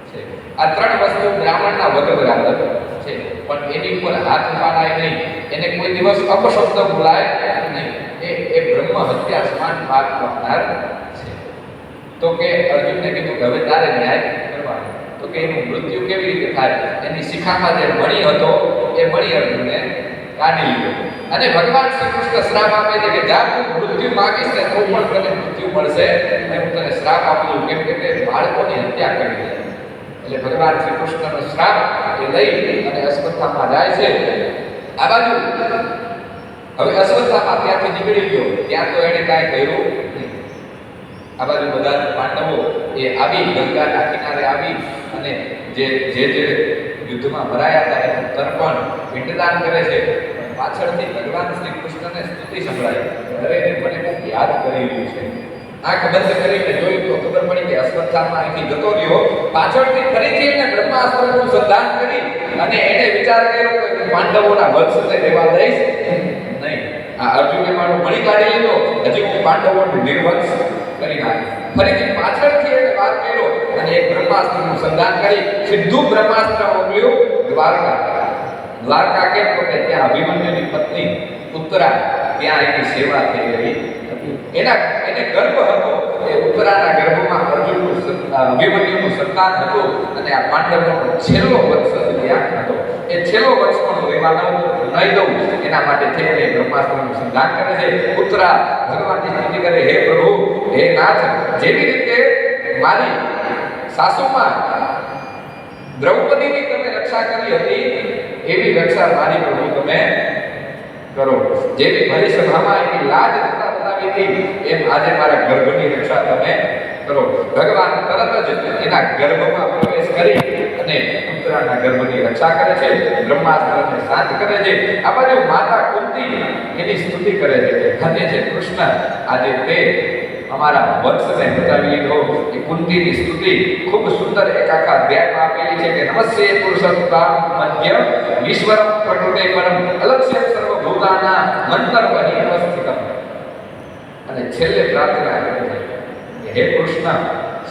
છે. આ 3 વસ્તુ બ્રાહ્મણના વધ બરાબર છે. પણ એની ઉપર હાથ પાડાય નહીં, એને કોઈ દિવસ અપશબ્દ બોલાય નહીં. એ બ્રહ્મ હત્યા સમાન પાપ કરનાર છે. તો કે અર્જુનને કીધું કે હવે તારે ન્યાય કરવાનો. તો કે એનું મૃત્યુ કેવી રીતે થાય? એની શિખામાં જે મણી હતો એ મણી અર્જુનને કાઢી લીધો. અને ભગવાન શ્રી કૃષ્ણ શ્રાપ આપે છે કે જા તું મૃત્યુ માંગીશ ને તો પણ તને મૃત્યુ મળશે અને હું તને શ્રાપ આપું છું, કેમ કે તે બાળકોની હત્યા કરી છે. એટલે ભગવાન શ્રી કૃષ્ણનો શ્રાપ એ લઈ અને અશ્વત્થામા જાય છે. આ બાજુ હવે અશ્વત્થામા ત્યાંથી નીકળી ગયો, ત્યાં તો એને કાંઈ કર્યું નહીં. આ બાજુ બધા પાંડવો એ આવી ગંગાના કિનારે આવી અને જે યુદ્ધમાં મરાયા હતા એનું તર્પણ પિંડદાન કરે છે. પાછળથી ભગવાન શ્રી કૃષ્ણને સ્તુતિ સંભળાય, અરે મને કંઈક યાદ કરી રહ્યું છે. આંખ બંધ કરીને જોયું તો ખબર પડી કે અશ્વત્થામા અહીંથી જતો રહ્યો. પાછળથી ફરીથી એને બ્રહ્માસ્ત્રનું સંધાન કરી અને એને વિચાર કર્યો કે પાંડવોના વંશને રહેવા દઈશ નહીં. આ અર્જુને મારો મણી કાઢી લીધો, હજી હું પાંડવોનું નિર્વંશ કરી નાખીશ. ફરીથી પાછળથી એને વાત કર્યો અને એક બ્રહ્માસ્ત્રનું સંધાન કરી સીધું બ્રહ્માસ્ત્ર મોકલ્યું દ્વારકા. દ્વારકા કેમ તો કે ત્યાં અભિમન્યુની પત્ની ઉત્તરા ત્યાં એની સેવા થઈ રહી હતી. એને ગર્ભ હતો, એ ઉત્તરાના ગર્ભમાં અભિમન્યુનું સંતાન હતું અને આ પાંડવનો છેલ્લો વંશ ત્યાં હતો. એ છેલ્લો વંશ પણ રહેવા ન દઉં એના માટે થઈને બ્રહ્માસ્ત્રનું સંધાન કરે છે. ઉત્તરા ભગવાનની સ્તુતિ કરે, હે પ્રભુ, હે નાથ, જેવી રીતે મારી સાસુમાં દ્રૌપદીની તમે રક્ષા કરી હતી એવી રક્ષા મારી પ્રભુ તમે કરો. જેવી મારી સભામાં એની લાજ બતાવી હતી એમ આજે મારા ગર્ભની રક્ષા તમે કરો. ભગવાન તરત જ એના ગર્ભમાં પ્રવેશ કરી અને ઉત્તરાના ગર્ભની રક્ષા કરે છે, બ્રહ્માસ્ત્રને શાંત કરે છે. આ બાજુ માતા કુંતી એની સ્તુતિ કરે છે કે ધન્ય છે કૃષ્ણ, આજે તે અમારા વંશને બચાવી લીધો. એ કુંતીની સ્તુતિ ખૂબ સુંદર એક આખા અધ્યાયમાં આપેલી છે કે નમસ્તે પુરુષોત્તમ મધ્ય ઈશ્વરમ પ્રકૃતે પરમ અલક્ષ્ય સર્વભૂતાના મંતરવહી અવસ્થિતમ. અને છેલ્લે પ્રાર્થના કરે છે કે હે કૃષ્ણ,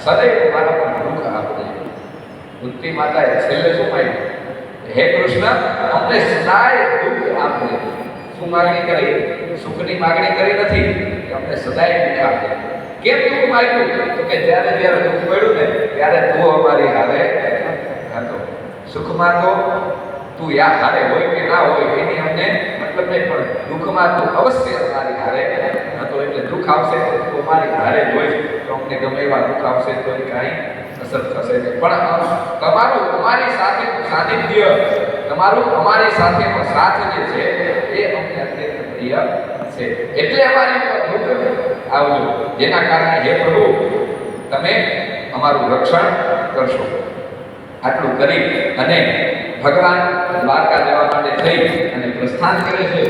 સદૈવ મારા પર દુઃખ આપજે. કુંતી માતાએ છેલ્લે શું માંગ્યું? હે કૃષ્ણ, અમને સદાય દુઃખ આપજે. શું માગણી કરી? સુખની માગણી કરી નથી, અમને સદાય દુઃખ આપજે. કેમ દુઃખ માંગ્યું? તો કે જ્યારે દુઃખ પડ્યું ને ત્યારે તું અમારી હારે હતો. સુખમાં તો તું યા હારે હોય કે ના હોય એની અમને મતલબ નહીં, પણ દુઃખમાં તું અવશ્ય અમારી હારે હતો. એટલે દુઃખ આવશે તો તું અમારી હારે જોઈશ, તો અમને ગમે એવા દુઃખ આવશે તો એ કાંઈ અસર થશે નહીં. પણ તમારું અમારી સાથે સાનિધ્ય, તમારું અમારી સાથેનો સાથ જે છે એ અમને અત્યંત પ્રિય છે. એટલે અમારી દુઃખ આવજો, જેના કારણે હે પ્રભુ તમે અમારું રક્ષણ કરશો. આટલું કરી અને ભગવાન દ્વારકા જવા માટે થઈ અને પ્રસ્થાન કરે છે.